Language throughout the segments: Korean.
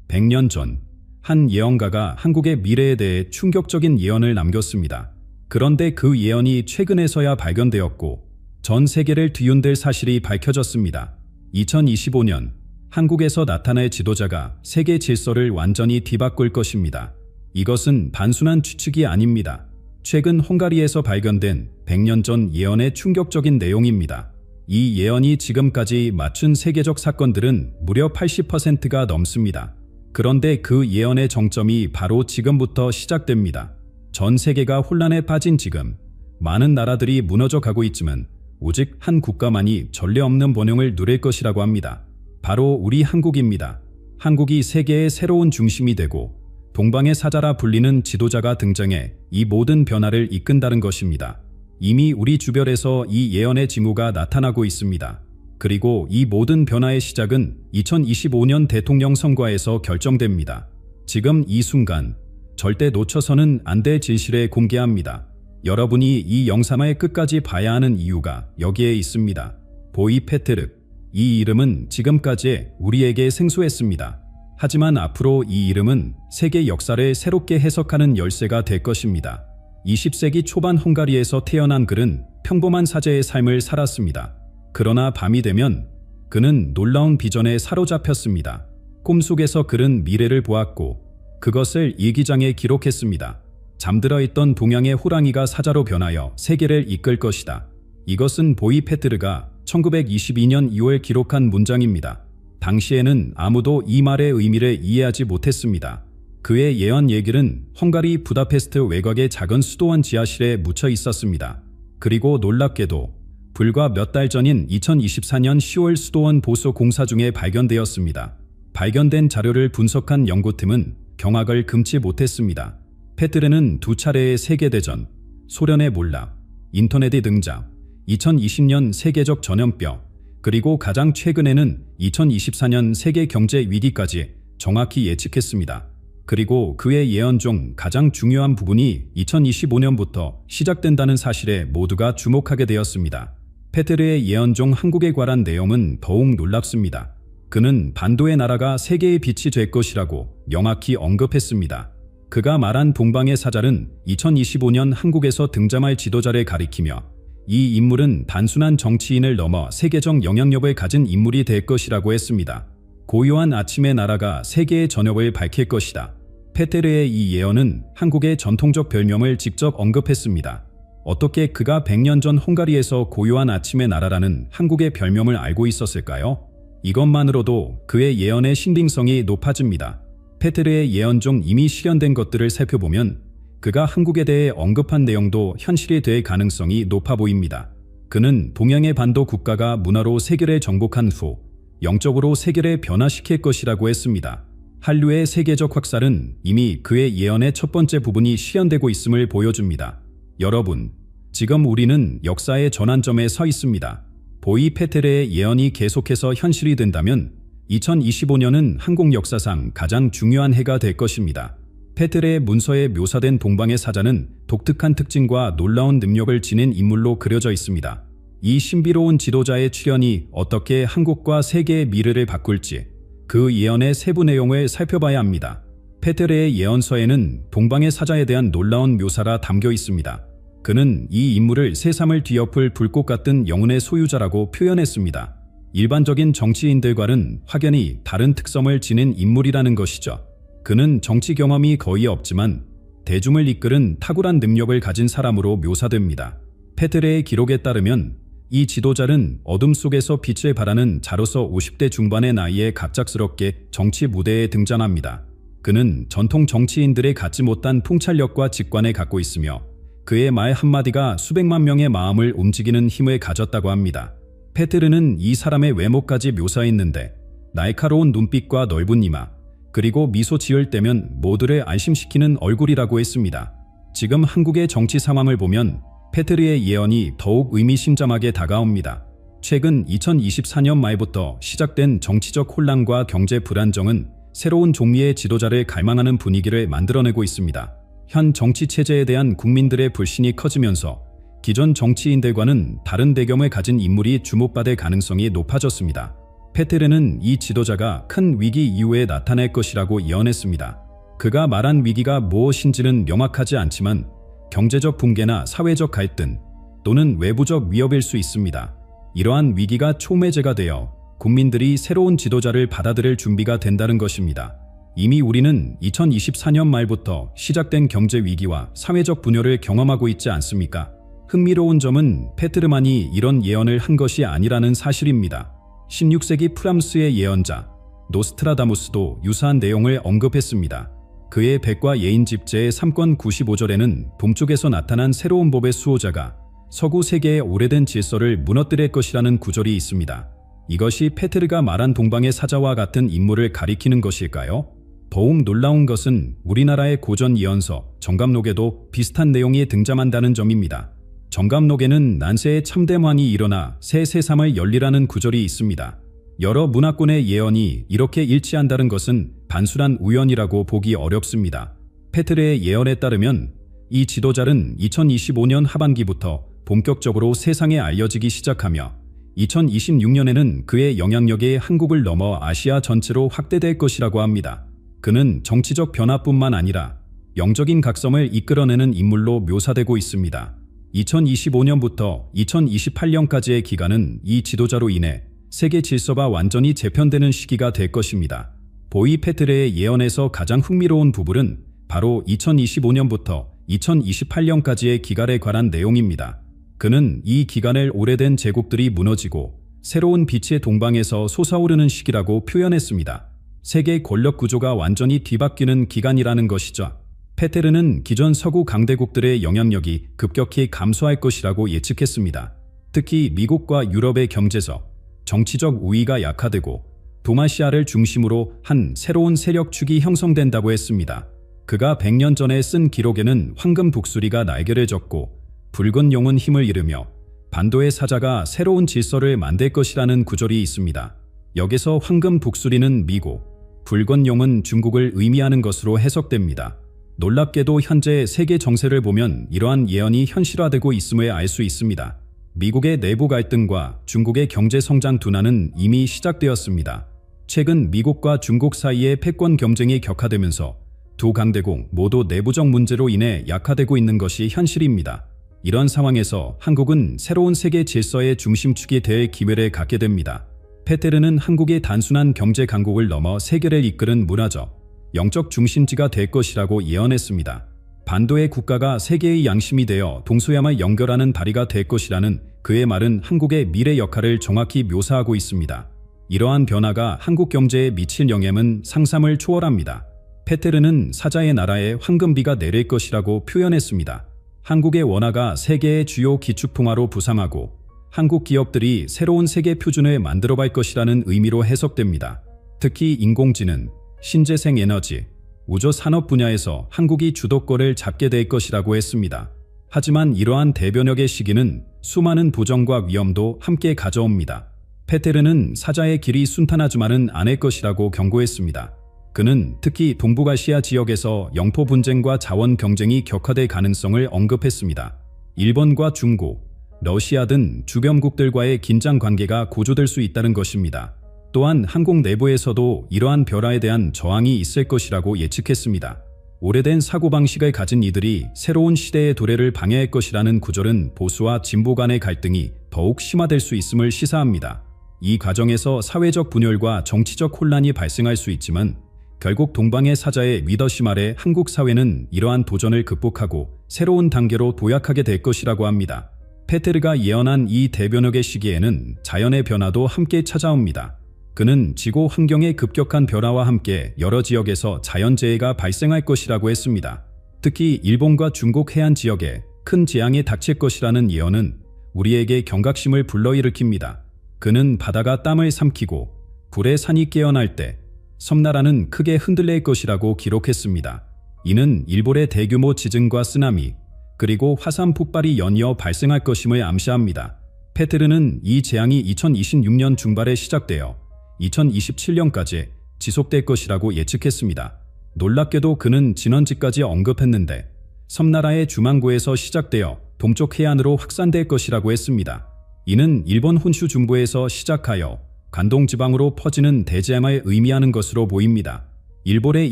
100년 전, 한 예언가가 한국의 미래에 대해 충격적인 예언을 남겼습니다. 그런데 그 예언이 최근에서야 발견되었고 전 세계를 뒤흔들 사실이 밝혀졌습니다. 2025년, 한국에서 나타날 지도자가 세계 질서를 완전히 뒤바꿀 것입니다. 이것은 단순한 추측이 아닙니다. 최근 헝가리에서 발견된 100년 전 예언의 충격적인 내용입니다. 이 예언이 지금까지 맞춘 세계적 사건들은 무려 80%가 넘습니다. 그런데 그 예언의 정점이 바로 지금부터 시작됩니다. 전 세계가 혼란에 빠진 지금, 많은 나라들이 무너져 가고 있지만 오직 한 국가만이 전례 없는 번영을 누릴 것이라고 합니다. 바로 우리 한국입니다. 한국이 세계의 새로운 중심이 되고 동방의 사자라 불리는 지도자가 등장해 이 모든 변화를 이끈다는 것입니다. 이미 우리 주변에서 이 예언의 징후가 나타나고 있습니다. 그리고 이 모든 변화의 시작은 2025년 대통령 선거에서 결정됩니다. 지금 이 순간, 절대 놓쳐서는 안 될 진실을 공개합니다. 여러분이 이 영상을 끝까지 봐야 하는 이유가 여기에 있습니다. 보이 페트르. 이 이름은 지금까지 우리에게 생소했습니다. 하지만 앞으로 이 이름은 세계 역사를 새롭게 해석하는 열쇠가 될 것입니다. 20세기 초반 헝가리에서 태어난 그는 평범한 사제의 삶을 살았습니다. 그러나 밤이 되면 그는 놀라운 비전에 사로잡혔습니다. 꿈속에서 그는 미래를 보았고 그것을 일기장에 기록했습니다. 잠들어 있던 동양의 호랑이가 사자로 변하여 세계를 이끌 것이다. 이것은 보이 페트르가 1922년 2월 기록한 문장입니다. 당시에는 아무도 이 말의 의미를 이해하지 못했습니다. 그의 예언 얘기는 헝가리 부다페스트 외곽의 작은 수도원 지하실에 묻혀 있었습니다. 그리고 놀랍게도 불과 몇 달 전인 2024년 10월 수도원 보수 공사 중에 발견되었습니다. 발견된 자료를 분석한 연구팀은 경악을 금치 못했습니다. 페트르는 두 차례의 세계대전, 소련의 몰락, 인터넷의 등장, 2020년 세계적 전염병, 그리고 가장 최근에는 2024년 세계 경제 위기까지 정확히 예측했습니다. 그리고 그의 예언 중 가장 중요한 부분이 2025년부터 시작된다는 사실에 모두가 주목하게 되었습니다. 페트르의 예언 중 한국에 관한 내용은 더욱 놀랍습니다. 그는 반도의 나라가 세계의 빛이 될 것이라고 명확히 언급했습니다. 그가 말한 동방의 사자는 2025년 한국에서 등장할 지도자를 가리키며 이 인물은 단순한 정치인을 넘어 세계적 영향력을 가진 인물이 될 것이라고 했습니다. 고요한 아침의 나라가 세계의 저녁을 밝힐 것이다. 페트르의 이 예언은 한국의 전통적 별명을 직접 언급했습니다. 어떻게 그가 100년 전 헝가리에서 고요한 아침의 나라라는 한국의 별명을 알고 있었을까요? 이것만으로도 그의 예언의 신빙성이 높아집니다. 페트르의 예언 중 이미 실현된 것들을 살펴보면 그가 한국에 대해 언급한 내용도 현실이 될 가능성이 높아 보입니다. 그는 동양의 반도 국가가 문화로 세계를 정복한 후 영적으로 세계를 변화시킬 것이라고 했습니다. 한류의 세계적 확산은 이미 그의 예언의 첫 번째 부분이 실현되고 있음을 보여줍니다. 여러분, 지금 우리는 역사의 전환점에 서 있습니다. 보이 페트르의 예언이 계속해서 현실이 된다면 2025년은 한국 역사상 가장 중요한 해가 될 것입니다. 페트르의 문서에 묘사된 동방의 사자는 독특한 특징과 놀라운 능력을 지닌 인물로 그려져 있습니다. 이 신비로운 지도자의 출현이 어떻게 한국과 세계의 미래를 바꿀지 그 예언의 세부 내용을 살펴봐야 합니다. 페트르의 예언서에는 동방의 사자에 대한 놀라운 묘사가 담겨 있습니다. 그는 이 인물을 새삼을 뒤엎을 불꽃 같은 영혼의 소유자라고 표현했습니다. 일반적인 정치인들과는 확연히 다른 특성을 지닌 인물이라는 것이죠. 그는 정치 경험이 거의 없지만 대중을 이끄는 탁월한 능력을 가진 사람으로 묘사됩니다. 페트르의 기록에 따르면 이 지도자는 어둠 속에서 빛을 발하는 자로서 50대 중반의 나이에 갑작스럽게 정치 무대에 등장합니다. 그는 전통 정치인들의 갖지 못한 통찰력과 직관을 갖고 있으며 그의 말 한마디가 수백만 명의 마음을 움직이는 힘을 가졌다고 합니다. 페트르는 이 사람의 외모까지 묘사했는데 날카로운 눈빛과 넓은 이마, 그리고 미소 지을 때면 모두를 안심시키는 얼굴이라고 했습니다. 지금 한국의 정치 상황을 보면 페트르의 예언이 더욱 의미심장하게 다가옵니다. 최근 2024년 말부터 시작된 정치적 혼란과 경제 불안정은 새로운 종류의 지도자를 갈망하는 분위기를 만들어내고 있습니다. 현 정치 체제에 대한 국민들의 불신이 커지면서 기존 정치인들과는 다른 배경을 가진 인물이 주목받을 가능성이 높아졌습니다. 페테르는 이 지도자가 큰 위기 이후에 나타날 것이라고 예언했습니다. 그가 말한 위기가 무엇인지는 명확하지 않지만 경제적 붕괴나 사회적 갈등 또는 외부적 위협일 수 있습니다. 이러한 위기가 초매제가 되어 국민들이 새로운 지도자를 받아들일 준비가 된다는 것입니다. 이미 우리는 2024년 말부터 시작된 경제 위기와 사회적 분열을 경험하고 있지 않습니까? 흥미로운 점은 페테르만이 이런 예언을 한 것이 아니라는 사실입니다. 16세기 프랑스의 예언자 노스트라다무스도 유사한 내용을 언급했습니다. 그의 백과 예인 집제의 3권 95절에는 동쪽에서 나타난 새로운 법의 수호자가 서구 세계의 오래된 질서를 무너뜨릴 것이라는 구절이 있습니다. 이것이 페테르가 말한 동방의 사자와 같은 인물을 가리키는 것일까요? 더욱 놀라운 것은 우리나라의 고전 예언서 정감록에도 비슷한 내용이 등장한다는 점입니다. 정감록에는 난세의 참된 왕이 일어나 새 세상을 열리라는 구절이 있습니다. 여러 문화권의 예언이 이렇게 일치한다는 것은 단순한 우연이라고 보기 어렵습니다. 페테르의 예언에 따르면 이 지도자는 2025년 하반기부터 본격적으로 세상에 알려지기 시작하며 2026년에는 그의 영향력이 한국을 넘어 아시아 전체로 확대될 것이라고 합니다. 그는 정치적 변화뿐만 아니라 영적인 각성을 이끌어내는 인물로 묘사되고 있습니다. 2025년부터 2028년까지의 기간은 이 지도자로 인해 세계 질서가 완전히 재편되는 시기가 될 것입니다. 보이 페테르의 예언에서 가장 흥미로운 부분은 바로 2025년부터 2028년까지의 기간에 관한 내용입니다. 그는 이 기간을 오래된 제국들이 무너지고 새로운 빛의 동방에서 솟아오르는 시기라고 표현했습니다. 세계 권력 구조가 완전히 뒤바뀌는 기간이라는 것이죠. 페테르는 기존 서구 강대국들의 영향력이 급격히 감소할 것이라고 예측했습니다. 특히 미국과 유럽의 경제적, 정치적 우위가 약화되고 동아시아를 중심으로 한 새로운 세력축이 형성된다고 했습니다. 그가 100년 전에 쓴 기록에는 황금 북수리가 날개를 졌고 붉은 용은 힘을 잃으며 반도의 사자가 새로운 질서를 만들 것이라는 구절이 있습니다. 여기서 황금 북수리는 미국, 붉은 용은 중국을 의미하는 것으로 해석됩니다. 놀랍게도 현재 세계 정세를 보면 이러한 예언이 현실화되고 있음을 알 수 있습니다. 미국의 내부 갈등과 중국의 경제 성장 둔화는 이미 시작되었습니다. 최근 미국과 중국 사이의 패권 경쟁이 격화되면서 두 강대국 모두 내부적 문제로 인해 약화되고 있는 것이 현실입니다. 이런 상황에서 한국은 새로운 세계 질서의 중심축이 될 기회를 갖게 됩니다. 페테르는 한국이 단순한 경제 강국을 넘어 세계를 이끄는 문화적, 영적 중심지가 될 것이라고 예언했습니다. 반도의 국가가 세계의 양심이 되어 동서양을 연결하는 다리가 될 것이라는 그의 말은 한국의 미래 역할을 정확히 묘사하고 있습니다. 이러한 변화가 한국 경제에 미칠 영향은 상상을 초월합니다. 페테르는 사자의 나라에 황금비가 내릴 것이라고 표현했습니다. 한국의 원화가 세계의 주요 기축통화로 부상하고 한국 기업들이 새로운 세계 표준을 만들어갈 것이라는 의미로 해석됩니다. 특히 인공지능, 신재생 에너지, 우주 산업 분야에서 한국이 주도권을 잡게 될 것이라고 했습니다. 하지만 이러한 대변혁의 시기는 수많은 부정과 위험도 함께 가져옵니다. 페테르는 사자의 길이 순탄하지만은 않을 것이라고 경고했습니다. 그는 특히 동북아시아 지역에서 영토 분쟁과 자원 경쟁이 격화될 가능성을 언급했습니다. 일본과 중국, 러시아 등 주변국들과의 긴장 관계가 고조될 수 있다는 것입니다. 또한 한국 내부에서도 이러한 변화에 대한 저항이 있을 것이라고 예측했습니다. 오래된 사고방식을 가진 이들이 새로운 시대의 도래를 방해할 것이라는 구절은 보수와 진보 간의 갈등이 더욱 심화될 수 있음을 시사합니다. 이 과정에서 사회적 분열과 정치적 혼란이 발생할 수 있지만 결국 동방의 사자의 리더십 아래 한국 사회는 이러한 도전을 극복하고 새로운 단계로 도약하게 될 것이라고 합니다. 페테르가 예언한 이 대변혁의 시기에는 자연의 변화도 함께 찾아옵니다. 그는 지구 환경의 급격한 변화와 함께 여러 지역에서 자연재해가 발생할 것이라고 했습니다. 특히 일본과 중국 해안 지역에 큰 재앙이 닥칠 것이라는 예언은 우리에게 경각심을 불러일으킵니다. 그는 바다가 땀을 삼키고 불의 산이 깨어날 때 섬나라는 크게 흔들릴 것이라고 기록했습니다. 이는 일본의 대규모 지진과 쓰나미, 그리고 화산 폭발이 연이어 발생할 것임을 암시합니다. 페테르는 이 재앙이 2026년 중반에 시작되어 2027년까지 지속될 것이라고 예측했습니다. 놀랍게도 그는 진원지까지 언급했는데 섬나라의 주만구에서 시작되어 동쪽 해안으로 확산될 것이라고 했습니다. 이는 일본 혼슈 중부에서 시작하여 관동 지방으로 퍼지는 대재앙을 의미하는 것으로 보입니다. 일본의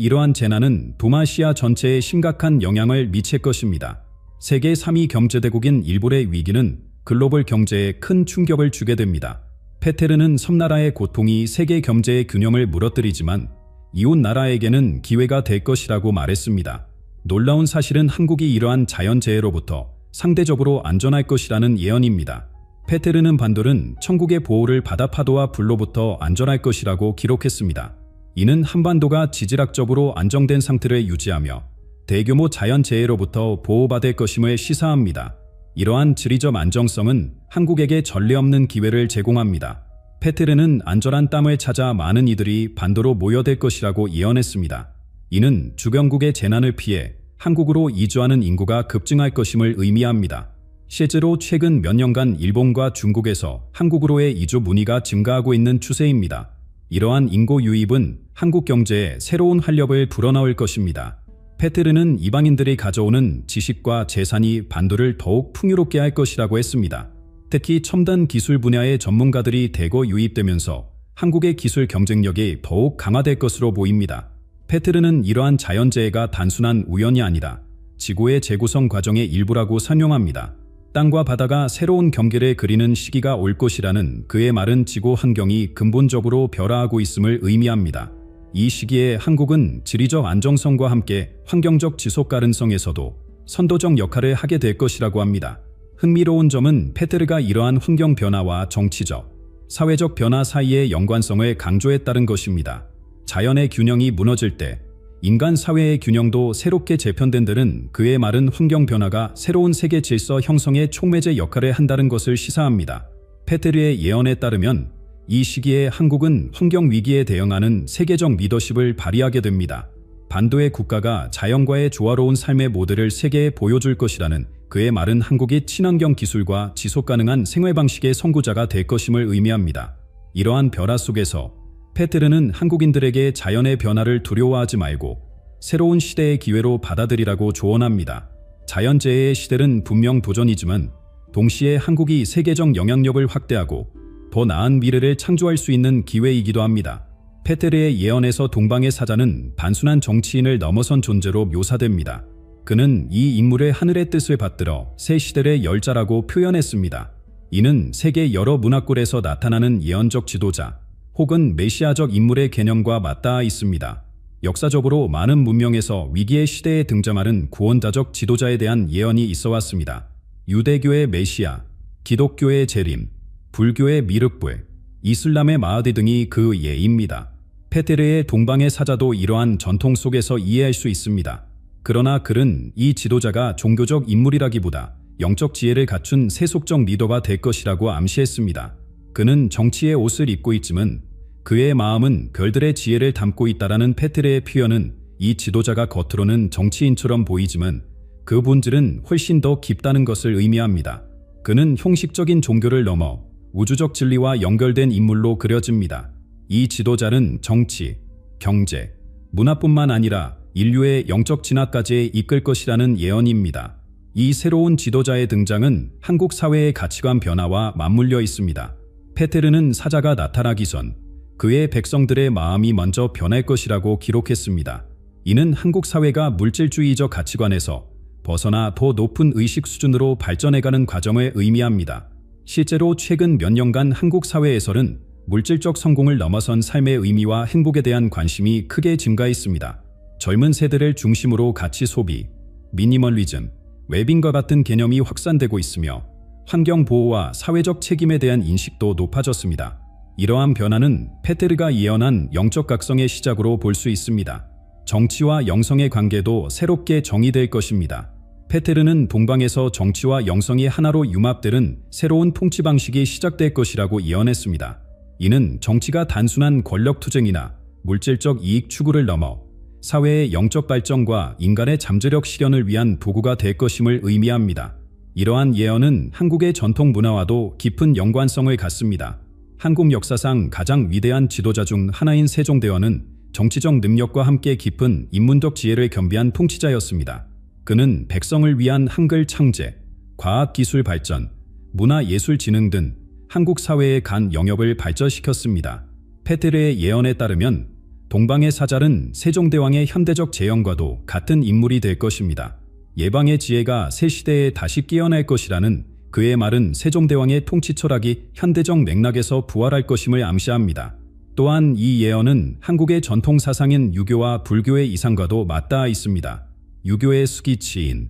이러한 재난은 동아시아 전체에 심각한 영향을 미칠 것입니다. 세계 3위 경제대국인 일본의 위기는 글로벌 경제에 큰 충격을 주게 됩니다. 페테르는 섬나라의 고통이 세계 경제의 균형을 무너뜨리지만 이웃 나라에게는 기회가 될 것이라고 말했습니다. 놀라운 사실은 한국이 이러한 자연재해로부터 상대적으로 안전할 것이라는 예언입니다. 페테르는 반돌은 천국의 보호를 받아 파도와 불로부터 안전할 것이라고 기록했습니다. 이는 한반도가 지질학적으로 안정된 상태를 유지하며 대규모 자연재해로부터 보호받을 것임을 시사합니다. 이러한 지리적 안정성은 한국에게 전례 없는 기회를 제공합니다. 페테르는 안전한 땅을 찾아 많은 이들이 반도로 모여들 것이라고 예언했습니다. 이는 주변국의 재난을 피해 한국으로 이주하는 인구가 급증할 것임을 의미합니다. 실제로 최근 몇 년간 일본과 중국에서 한국으로의 이주 문의가 증가하고 있는 추세입니다. 이러한 인구 유입은 한국 경제에 새로운 활력을 불어넣을 것입니다. 페테르는 이방인들이 가져오는 지식과 재산이 반도를 더욱 풍요롭게 할 것이라고 했습니다. 특히 첨단 기술 분야의 전문가들이 대거 유입되면서 한국의 기술 경쟁력이 더욱 강화될 것으로 보입니다. 페테르는 이러한 자연재해가 단순한 우연이 아니라 지구의 재구성 과정의 일부라고 설명합니다. 땅과 바다가 새로운 경계를 그리는 시기가 올 것이라는 그의 말은 지구 환경이 근본적으로 변화하고 있음을 의미합니다. 이 시기에 한국은 지리적 안정성과 함께 환경적 지속 가능성에서도 선도적 역할을 하게 될 것이라고 합니다. 흥미로운 점은 페테르가 이러한 환경 변화와 정치적, 사회적 변화 사이의 연관성을 강조했다는 것입니다. 자연의 균형이 무너질 때 인간 사회의 균형도 새롭게 재편된다는 그의 말은 환경 변화가 새로운 세계 질서 형성에 촉매제 역할을 한다는 것을 시사합니다. 페테르의 예언에 따르면 이 시기에 한국은 환경 위기에 대응하는 세계적 리더십을 발휘하게 됩니다. 반도의 국가가 자연과의 조화로운 삶의 모델을 세계에 보여줄 것이라는 그의 말은 한국이 친환경 기술과 지속 가능한 생활 방식의 선구자가 될 것임을 의미합니다. 이러한 변화 속에서 페테르는 한국인들에게 자연의 변화를 두려워하지 말고 새로운 시대의 기회로 받아들이라고 조언합니다. 자연재해의 시대는 분명 도전이지만 동시에 한국이 세계적 영향력을 확대하고 더 나은 미래를 창조할 수 있는 기회이기도 합니다. 페테르의 예언에서 동방의 사자는 단순한 정치인을 넘어선 존재로 묘사됩니다. 그는 이 인물의 하늘의 뜻을 받들어 새 시대를 열자라고 표현했습니다. 이는 세계 여러 문화권에서 나타나는 예언적 지도자 혹은 메시아적 인물의 개념과 맞닿아 있습니다. 역사적으로 많은 문명에서 위기의 시대에 등장하는 구원자적 지도자에 대한 예언이 있어왔습니다. 유대교의 메시아, 기독교의 재림, 불교의 미륵불, 이슬람의 마하디 등이 그 예입니다. 페테르의 동방의 사자도 이러한 전통 속에서 이해할 수 있습니다. 그러나 그는 이 지도자가 종교적 인물이라기보다 영적 지혜를 갖춘 세속적 리더가 될 것이라고 암시했습니다. 그는 정치의 옷을 입고 있지만 그의 마음은 별들의 지혜를 담고 있다라는 페테르의 표현은 이 지도자가 겉으로는 정치인처럼 보이지만 그 본질은 훨씬 더 깊다는 것을 의미합니다. 그는 형식적인 종교를 넘어 우주적 진리와 연결된 인물로 그려집니다. 이 지도자는 정치, 경제, 문화뿐만 아니라 인류의 영적 진화까지 이끌 것이라는 예언입니다. 이 새로운 지도자의 등장은 한국 사회의 가치관 변화와 맞물려 있습니다. 페테르는 사자가 나타나기 전 그의 백성들의 마음이 먼저 변할 것이라고 기록했습니다. 이는 한국 사회가 물질주의적 가치관에서 벗어나 더 높은 의식 수준으로 발전해가는 과정을 의미합니다. 실제로 최근 몇 년간 한국 사회에서는 물질적 성공을 넘어선 삶의 의미와 행복에 대한 관심이 크게 증가했습니다. 젊은 세대를 중심으로 가치 소비, 미니멀리즘, 웰빙과 같은 개념이 확산되고 있으며 환경 보호와 사회적 책임에 대한 인식도 높아졌습니다. 이러한 변화는 페테르가 예언한 영적 각성의 시작으로 볼 수 있습니다. 정치와 영성의 관계도 새롭게 정의될 것입니다. 페테르는 동방에서 정치와 영성이 하나로 융합되는 새로운 통치 방식이 시작될 것이라고 예언했습니다. 이는 정치가 단순한 권력 투쟁이나 물질적 이익 추구를 넘어 사회의 영적 발전과 인간의 잠재력 실현을 위한 도구가 될 것임을 의미합니다. 이러한 예언은 한국의 전통 문화와도 깊은 연관성을 갖습니다. 한국 역사상 가장 위대한 지도자 중 하나인 세종대왕은 정치적 능력과 함께 깊은 인문적 지혜를 겸비한 통치자였습니다. 그는 백성을 위한 한글 창제, 과학기술 발전, 문화예술 진흥 등 한국 사회의 간 영역을 발전시켰습니다. 페테르의 예언에 따르면 동방의 사잘은 세종대왕의 현대적 재현과도 같은 인물이 될 것입니다. 예방의 지혜가 새 시대에 다시 깨어날 것이라는 그의 말은 세종대왕의 통치 철학이 현대적 맥락에서 부활할 것임을 암시합니다. 또한 이 예언은 한국의 전통 사상인 유교와 불교의 이상과도 맞닿아 있습니다. 유교의 수기치인,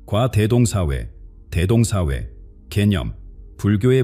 과대동사회, 대동사회, 개념, 불교의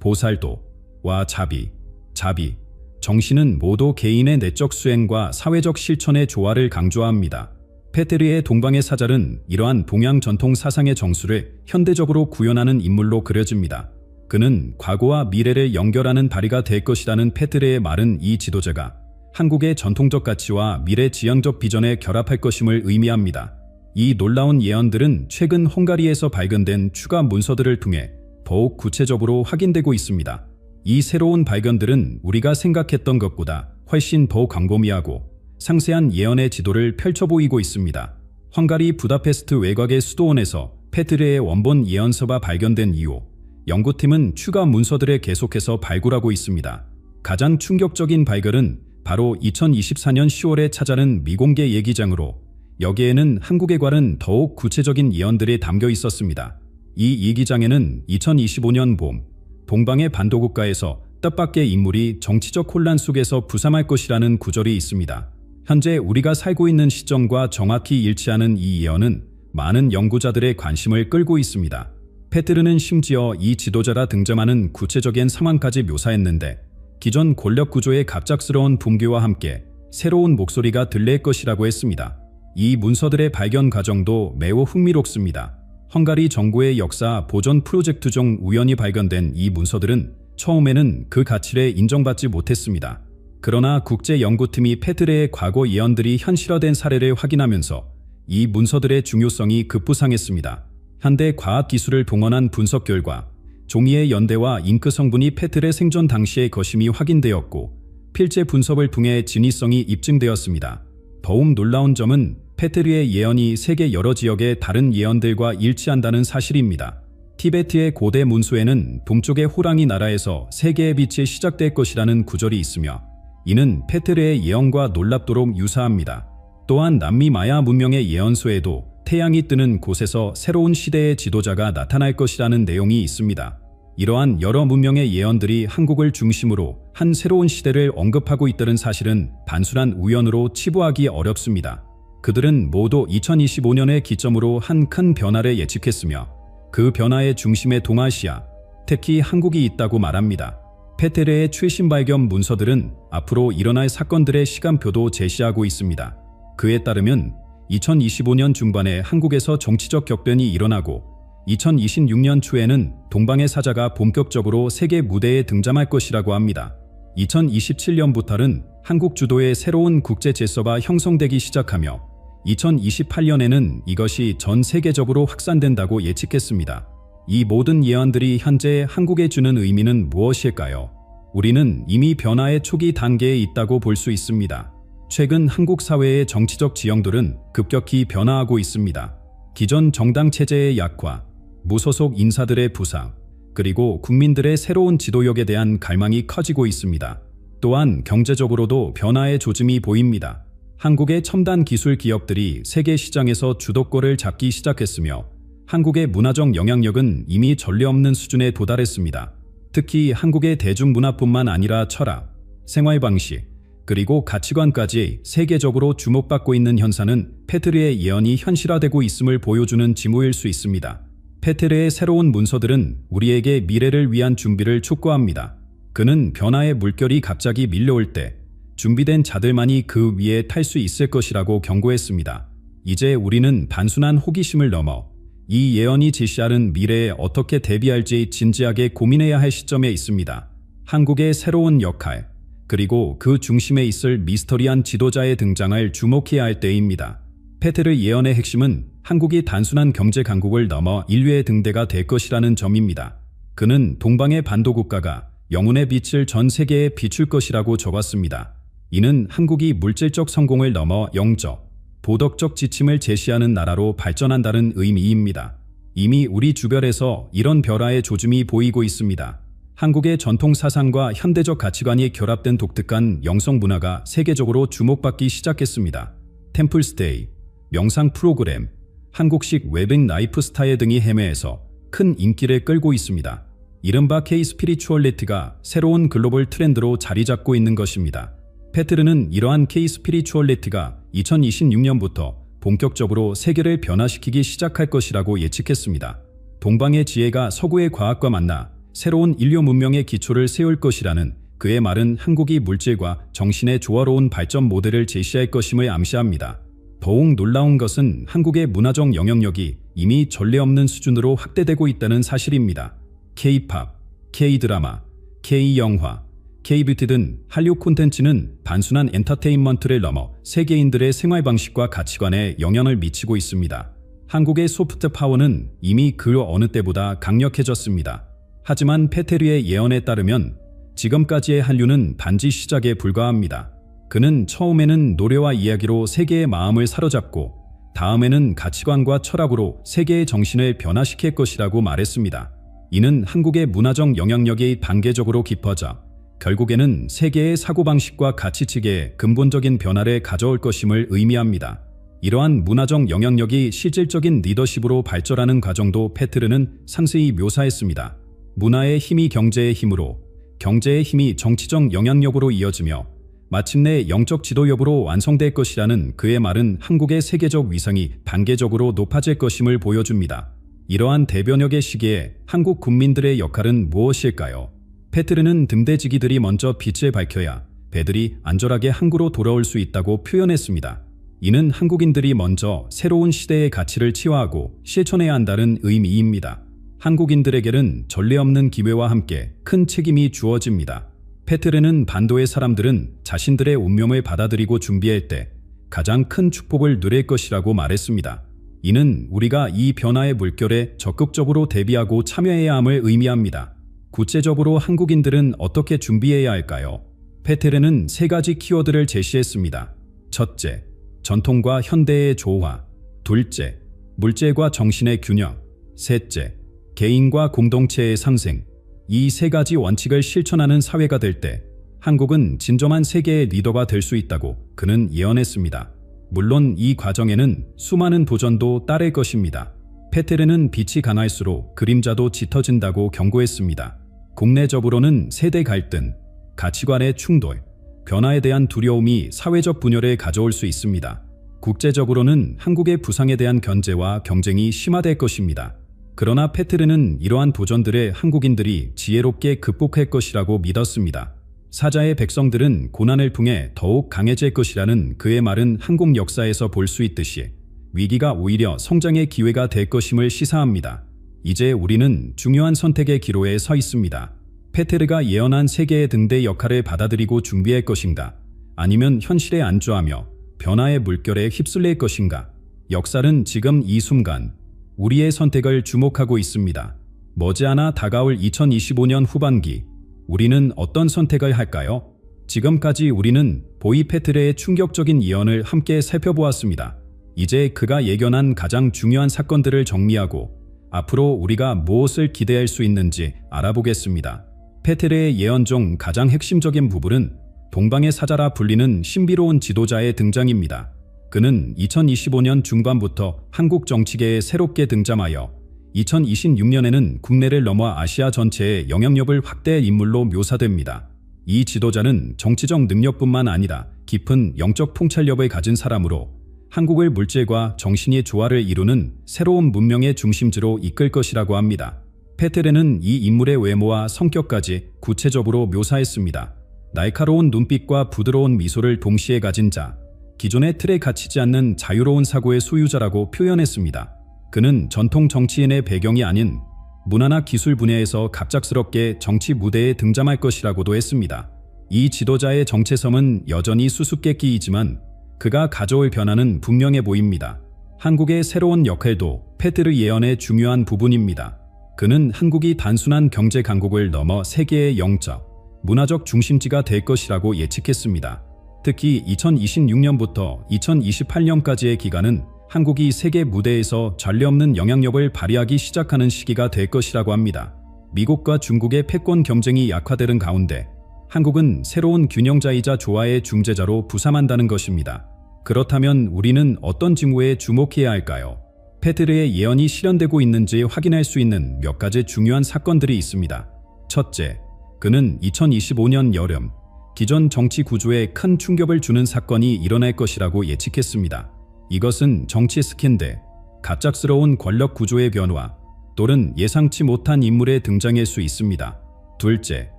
보살도와 자비, 정신은 모두 개인의 내적 수행과 사회적 실천의 조화를 강조합니다. 페테르의 동방의 사잘은 이러한 동양 전통 사상의 정수를 현대적으로 구현하는 인물로 그려집니다. 그는 과거와 미래를 연결하는 다리가 될 것이라는 페테르의 말은 이 지도자가 한국의 전통적 가치와 미래 지향적 비전에 결합할 것임을 의미합니다. 이 놀라운 예언들은 최근 헝가리에서 발견된 추가 문서들을 통해 더욱 구체적으로 확인되고 있습니다. 이 새로운 발견들은 우리가 생각했던 것보다 훨씬 더 광범위하고 상세한 예언의 지도를 펼쳐 보이고 있습니다. 헝가리 부다페스트 외곽의 수도원에서 페테르의 원본 예언서가 발견된 이후 연구팀은 추가 문서들을 계속해서 발굴하고 있습니다. 가장 충격적인 발견은 바로 2024년 10월에 찾아낸 미공개 예기장으로 여기에는 한국에 관한 더욱 구체적인 예언들이 담겨 있었습니다. 이 예기장에는 2025년 봄 동방의 반도국가에서 뜻밖의 인물이 정치적 혼란 속에서 부상할 것이라는 구절이 있습니다. 현재 우리가 살고 있는 시점과 정확히 일치하는 이 예언은 많은 연구자들의 관심을 끌고 있습니다. 페테르는 심지어 이 지도자라 등장하는 구체적인 상황까지 묘사했는데 기존 권력 구조의 갑작스러운 붕괴와 함께 새로운 목소리가 들릴 것이라고 했습니다. 이 문서들의 발견 과정도 매우 흥미롭습니다. 헝가리 정부의 역사 보존 프로젝트 중 우연히 발견된 이 문서들은 처음에는 그 가치를 인정받지 못했습니다. 그러나 국제연구팀이 페테르의 과거 예언들이 현실화된 사례를 확인하면서 이 문서들의 중요성이 급부상했습니다. 현대 과학기술을 동원한 분석 결과 종이의 연대와 잉크 성분이 페테르의 생존 당시의 것임이 확인되었고 필체 분석을 통해 진위성이 입증되었습니다. 더욱 놀라운 점은 페테르의 예언이 세계 여러 지역의 다른 예언들과 일치한다는 사실입니다. 티베트의 고대 문서에는 동쪽의 호랑이 나라에서 세계의 빛이 시작될 것이라는 구절이 있으며 이는 페테르의 예언과 놀랍도록 유사합니다. 또한 남미 마야 문명의 예언서에도 태양이 뜨는 곳에서 새로운 시대의 지도자가 나타날 것이라는 내용이 있습니다. 이러한 여러 문명의 예언들이 한국을 중심으로 한 새로운 시대를 언급하고 있다는 사실은 단순한 우연으로 치부하기 어렵습니다. 그들은 모두 2025년의 기점으로 한 큰 변화를 예측했으며 그 변화의 중심에 동아시아, 특히 한국이 있다고 말합니다. 페테르의 최신 발견 문서들은 앞으로 일어날 사건들의 시간표도 제시하고 있습니다. 그에 따르면 2025년 중반에 한국에서 정치적 격변이 일어나고 2026년 초에는 동방의 사자가 본격적으로 세계 무대에 등장할 것이라고 합니다. 2027년부터는 한국 주도의 새로운 국제 질서가 형성되기 시작하며 2028년에는 이것이 전 세계적으로 확산된다고 예측했습니다. 이 모든 예언들이 현재 한국에 주는 의미는 무엇일까요? 우리는 이미 변화의 초기 단계에 있다고 볼 수 있습니다. 최근 한국 사회의 정치적 지형들은 급격히 변화하고 있습니다. 기존 정당 체제의 약화, 무소속 인사들의 부상, 그리고 국민들의 새로운 지도력에 대한 갈망이 커지고 있습니다. 또한 경제적으로도 변화의 조짐이 보입니다. 한국의 첨단 기술 기업들이 세계 시장에서 주도권을 잡기 시작했으며 한국의 문화적 영향력은 이미 전례 없는 수준에 도달했습니다. 특히 한국의 대중문화뿐만 아니라 철학, 생활방식, 그리고 가치관까지 세계적으로 주목받고 있는 현상은 페테르의 예언이 현실화되고 있음을 보여주는 징후일 수 있습니다. 페테르의 새로운 문서들은 우리에게 미래를 위한 준비를 촉구합니다. 그는 변화의 물결이 갑자기 밀려올 때 준비된 자들만이 그 위에 탈 수 있을 것이라고 경고했습니다. 이제 우리는 단순한 호기심을 넘어 이 예언이 제시하는 미래에 어떻게 대비할지 진지하게 고민해야 할 시점에 있습니다. 한국의 새로운 역할, 그리고 그 중심에 있을 미스터리한 지도자의 등장을 주목해야 할 때입니다. 페테르 예언의 핵심은 한국이 단순한 경제 강국을 넘어 인류의 등대가 될 것이라는 점입니다. 그는 동방의 반도국가가 영혼의 빛을 전 세계에 비출 것이라고 적었습니다. 이는 한국이 물질적 성공을 넘어 영적, 도덕적 지침을 제시하는 나라로 발전한다는 의미입니다. 이미 우리 주변에서 이런 변화의 조짐이 보이고 있습니다. 한국의 전통 사상과 현대적 가치관이 결합된 독특한 영성 문화가 세계적으로 주목받기 시작했습니다. 템플스테이, 명상 프로그램, 한국식 웨빙 라이프 스타일 등이 해외에서 큰 인기를 끌고 있습니다. 이른바 K-스피리추얼리티가 새로운 글로벌 트렌드로 자리 잡고 있는 것입니다. 페트르는 이러한 K-스피리추얼리티가 2026년부터 본격적으로 세계를 변화시키기 시작할 것이라고 예측했습니다. 동방의 지혜가 서구의 과학과 만나 새로운 인류 문명의 기초를 세울 것이라는 그의 말은 한국이 물질과 정신의 조화로운 발전 모델을 제시할 것임을 암시합니다. 더욱 놀라운 것은 한국의 문화적 영향력이 이미 전례 없는 수준으로 확대되고 있다는 사실입니다. K-팝, K-드라마, K-영화, K-뷰티 등 한류 콘텐츠는 단순한 엔터테인먼트를 넘어 세계인들의 생활 방식과 가치관에 영향을 미치고 있습니다. 한국의 소프트 파워는 이미 그 어느 때보다 강력해졌습니다. 하지만 페테르의 예언에 따르면 지금까지의 한류는 단지 시작에 불과합니다. 그는 처음에는 노래와 이야기로 세계의 마음을 사로잡고 다음에는 가치관과 철학으로 세계의 정신을 변화시킬 것이라고 말했습니다. 이는 한국의 문화적 영향력이 단계적으로 깊어져 결국에는 세계의 사고방식과 가치체계에 근본적인 변화를 가져올 것임을 의미합니다. 이러한 문화적 영향력이 실질적인 리더십으로 발전하는 과정도 페트르는 상세히 묘사했습니다. 문화의 힘이 경제의 힘으로, 경제의 힘이 정치적 영향력으로 이어지며 마침내 영적 지도력으로 완성될 것이라는 그의 말은 한국의 세계적 위상이 단계적으로 높아질 것임을 보여줍니다. 이러한 대변혁의 시기에 한국 국민들의 역할은 무엇일까요? 페트르는 등대지기들이 먼저 빛을 밝혀야 배들이 안전하게 항구로 돌아올 수 있다고 표현했습니다. 이는 한국인들이 먼저 새로운 시대의 가치를 치화하고 실천해야 한다는 의미입니다. 한국인들에게는 전례 없는 기회와 함께 큰 책임이 주어집니다. 페트르는 반도의 사람들은 자신들의 운명을 받아들이고 준비할 때 가장 큰 축복을 누릴 것이라고 말했습니다. 이는 우리가 이 변화의 물결에 적극적으로 대비하고 참여해야 함을 의미합니다. 구체적으로 한국인들은 어떻게 준비해야 할까요? 페테르는 3가지 키워드를 제시했습니다. 첫째, 전통과 현대의 조화. 둘째, 물질과 정신의 균형. 셋째, 개인과 공동체의 상생. 이 3가지 원칙을 실천하는 사회가 될 때 한국은 진정한 세계의 리더가 될 수 있다고 그는 예언했습니다. 물론 이 과정에는 수많은 도전도 따를 것입니다. 페테르는 빛이 강할수록 그림자도 짙어진다고 경고했습니다. 국내적으로는 세대 갈등, 가치관의 충돌, 변화에 대한 두려움이 사회적 분열을 가져올 수 있습니다. 국제적으로는 한국의 부상에 대한 견제와 경쟁이 심화될 것입니다. 그러나 페테르는 이러한 도전들을 한국인들이 지혜롭게 극복할 것이라고 믿었습니다. 사자의 백성들은 고난을 통해 더욱 강해질 것이라는 그의 말은 한국 역사에서 볼 수 있듯이 위기가 오히려 성장의 기회가 될 것임을 시사합니다. 이제 우리는 중요한 선택의 기로에 서 있습니다. 페테르가 예언한 세계의 등대 역할을 받아들이고 준비할 것인가? 아니면 현실에 안주하며 변화의 물결에 휩쓸릴 것인가? 역사는 지금 이 순간 우리의 선택을 주목하고 있습니다. 머지않아 다가올 2025년 후반기, 우리는 어떤 선택을 할까요? 지금까지 우리는 보이 페트레의 충격적인 예언을 함께 살펴보았습니다. 이제 그가 예견한 가장 중요한 사건들을 정리하고 앞으로 우리가 무엇을 기대할 수 있는지 알아보겠습니다. 페트레의 예언 중 가장 핵심적인 부분은 동방의 사자라 불리는 신비로운 지도자의 등장입니다. 그는 2025년 중반부터 한국 정치계에 새롭게 등장하여 2026년에는 국내를 넘어 아시아 전체에 영향력을 확대할 인물로 묘사됩니다. 이 지도자는 정치적 능력뿐만 아니라 깊은 영적 통찰력을 가진 사람으로 한국을 물질과 정신의 조화를 이루는 새로운 문명의 중심지로 이끌 것이라고 합니다. 페테르는 이 인물의 외모와 성격까지 구체적으로 묘사했습니다. 날카로운 눈빛과 부드러운 미소를 동시에 가진 자, 기존의 틀에 갇히지 않는 자유로운 사고의 소유자라고 표현했습니다. 그는 전통 정치인의 배경이 아닌 문화나 기술 분야에서 갑작스럽게 정치 무대에 등장할 것이라고도 했습니다. 이 지도자의 정체성은 여전히 수수께끼이지만 그가 가져올 변화는 분명해 보입니다. 한국의 새로운 역할도 페테르 예언의 중요한 부분입니다. 그는 한국이 단순한 경제 강국을 넘어 세계의 영적, 문화적 중심지가 될 것이라고 예측했습니다. 특히 2026년부터 2028년까지의 기간은 한국이 세계 무대에서 전례 없는 영향력을 발휘하기 시작하는 시기가 될 것이라고 합니다. 미국과 중국의 패권 경쟁이 약화되는 가운데 한국은 새로운 균형자이자 조화의 중재자로 부상한다는 것입니다. 그렇다면 우리는 어떤 징후에 주목해야 할까요? 페트르의 예언이 실현되고 있는지 확인할 수 있는 몇 가지 중요한 사건들이 있습니다. 첫째, 그는 2025년 여름 기존 정치 구조에 큰 충격을 주는 사건이 일어날 것이라고 예측했습니다. 이것은 정치 스캔들, 갑작스러운 권력 구조의 변화, 또는 예상치 못한 인물의 등장일 수 있습니다. 둘째,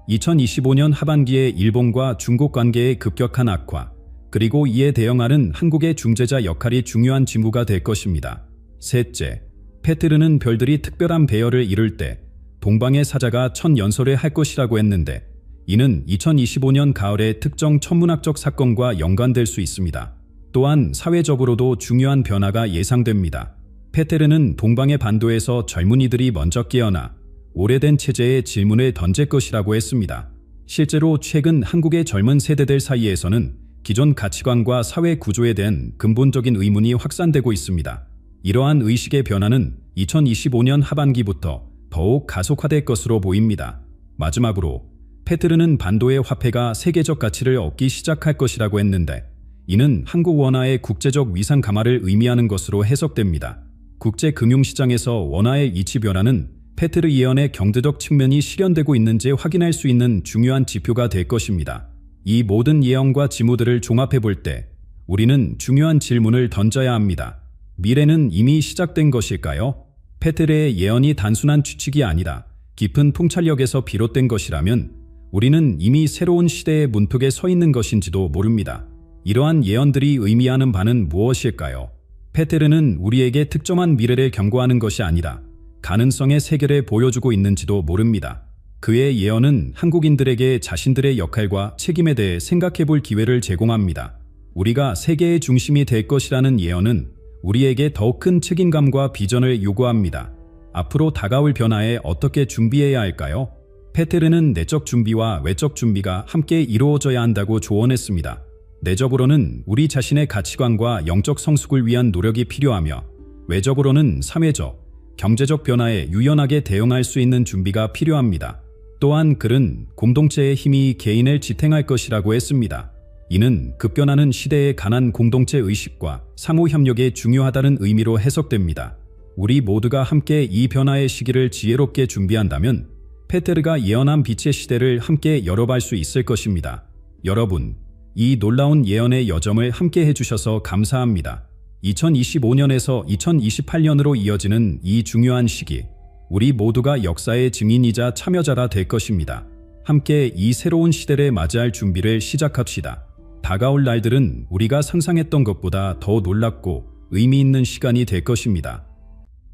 2025년 하반기에 일본과 중국 관계의 급격한 악화, 그리고 이에 대응하는 한국의 중재자 역할이 중요한 징후가 될 것입니다. 셋째, 페트르는 별들이 특별한 배열을 이룰 때 동방의 사자가 첫 연설을 할 것이라고 했는데, 이는 2025년 가을의 특정 천문학적 사건과 연관될 수 있습니다. 또한 사회적으로도 중요한 변화가 예상됩니다. 페테르는 동방의 반도에서 젊은이들이 먼저 깨어나 오래된 체제에 질문을 던질 것이라고 했습니다. 실제로 최근 한국의 젊은 세대들 사이에서는 기존 가치관과 사회 구조에 대한 근본적인 의문이 확산되고 있습니다. 이러한 의식의 변화는 2025년 하반기부터 더욱 가속화될 것으로 보입니다. 마지막으로 페트르는 반도의 화폐가 세계적 가치를 얻기 시작할 것이라고 했는데, 이는 한국 원화의 국제적 위상 강화를 의미하는 것으로 해석됩니다. 국제 금융시장에서 원화의 이치 변화는 페트르 예언의 경제적 측면이 실현되고 있는지 확인할 수 있는 중요한 지표가 될 것입니다. 이 모든 예언과 징후들을 종합해 볼 때 우리는 중요한 질문을 던져야 합니다. 미래는 이미 시작된 것일까요? 페트르의 예언이 단순한 추측이 아니라 깊은 통찰력에서 비롯된 것이라면 우리는 이미 새로운 시대의 문턱에 서 있는 것인지도 모릅니다. 이러한 예언들이 의미하는 바는 무엇일까요? 페테르는 우리에게 특정한 미래를 경고하는 것이 아니라 가능성의 세계를 보여주고 있는지도 모릅니다. 그의 예언은 한국인들에게 자신들의 역할과 책임에 대해 생각해 볼 기회를 제공합니다. 우리가 세계의 중심이 될 것이라는 예언은 우리에게 더욱 큰 책임감과 비전을 요구합니다. 앞으로 다가올 변화에 어떻게 준비해야 할까요? 페테르는 내적 준비와 외적 준비가 함께 이루어져야 한다고 조언했습니다. 내적으로는 우리 자신의 가치관과 영적 성숙을 위한 노력이 필요하며, 외적으로는 사회적, 경제적 변화에 유연하게 대응할 수 있는 준비가 필요합니다. 또한 그는 공동체의 힘이 개인을 지탱할 것이라고 했습니다. 이는 급변하는 시대에 관한 공동체 의식과 상호 협력에 중요하다는 의미로 해석됩니다. 우리 모두가 함께 이 변화의 시기를 지혜롭게 준비한다면 페테르가 예언한 빛의 시대를 함께 열어갈 수 있을 것입니다. 여러분, 이 놀라운 예언의 여정을 함께 해주셔서 감사합니다. 2025년에서 2028년으로 이어지는 이 중요한 시기, 우리 모두가 역사의 증인이자 참여자라 될 것입니다. 함께 이 새로운 시대를 맞이할 준비를 시작합시다. 다가올 날들은 우리가 상상했던 것보다 더 놀랍고 의미 있는 시간이 될 것입니다.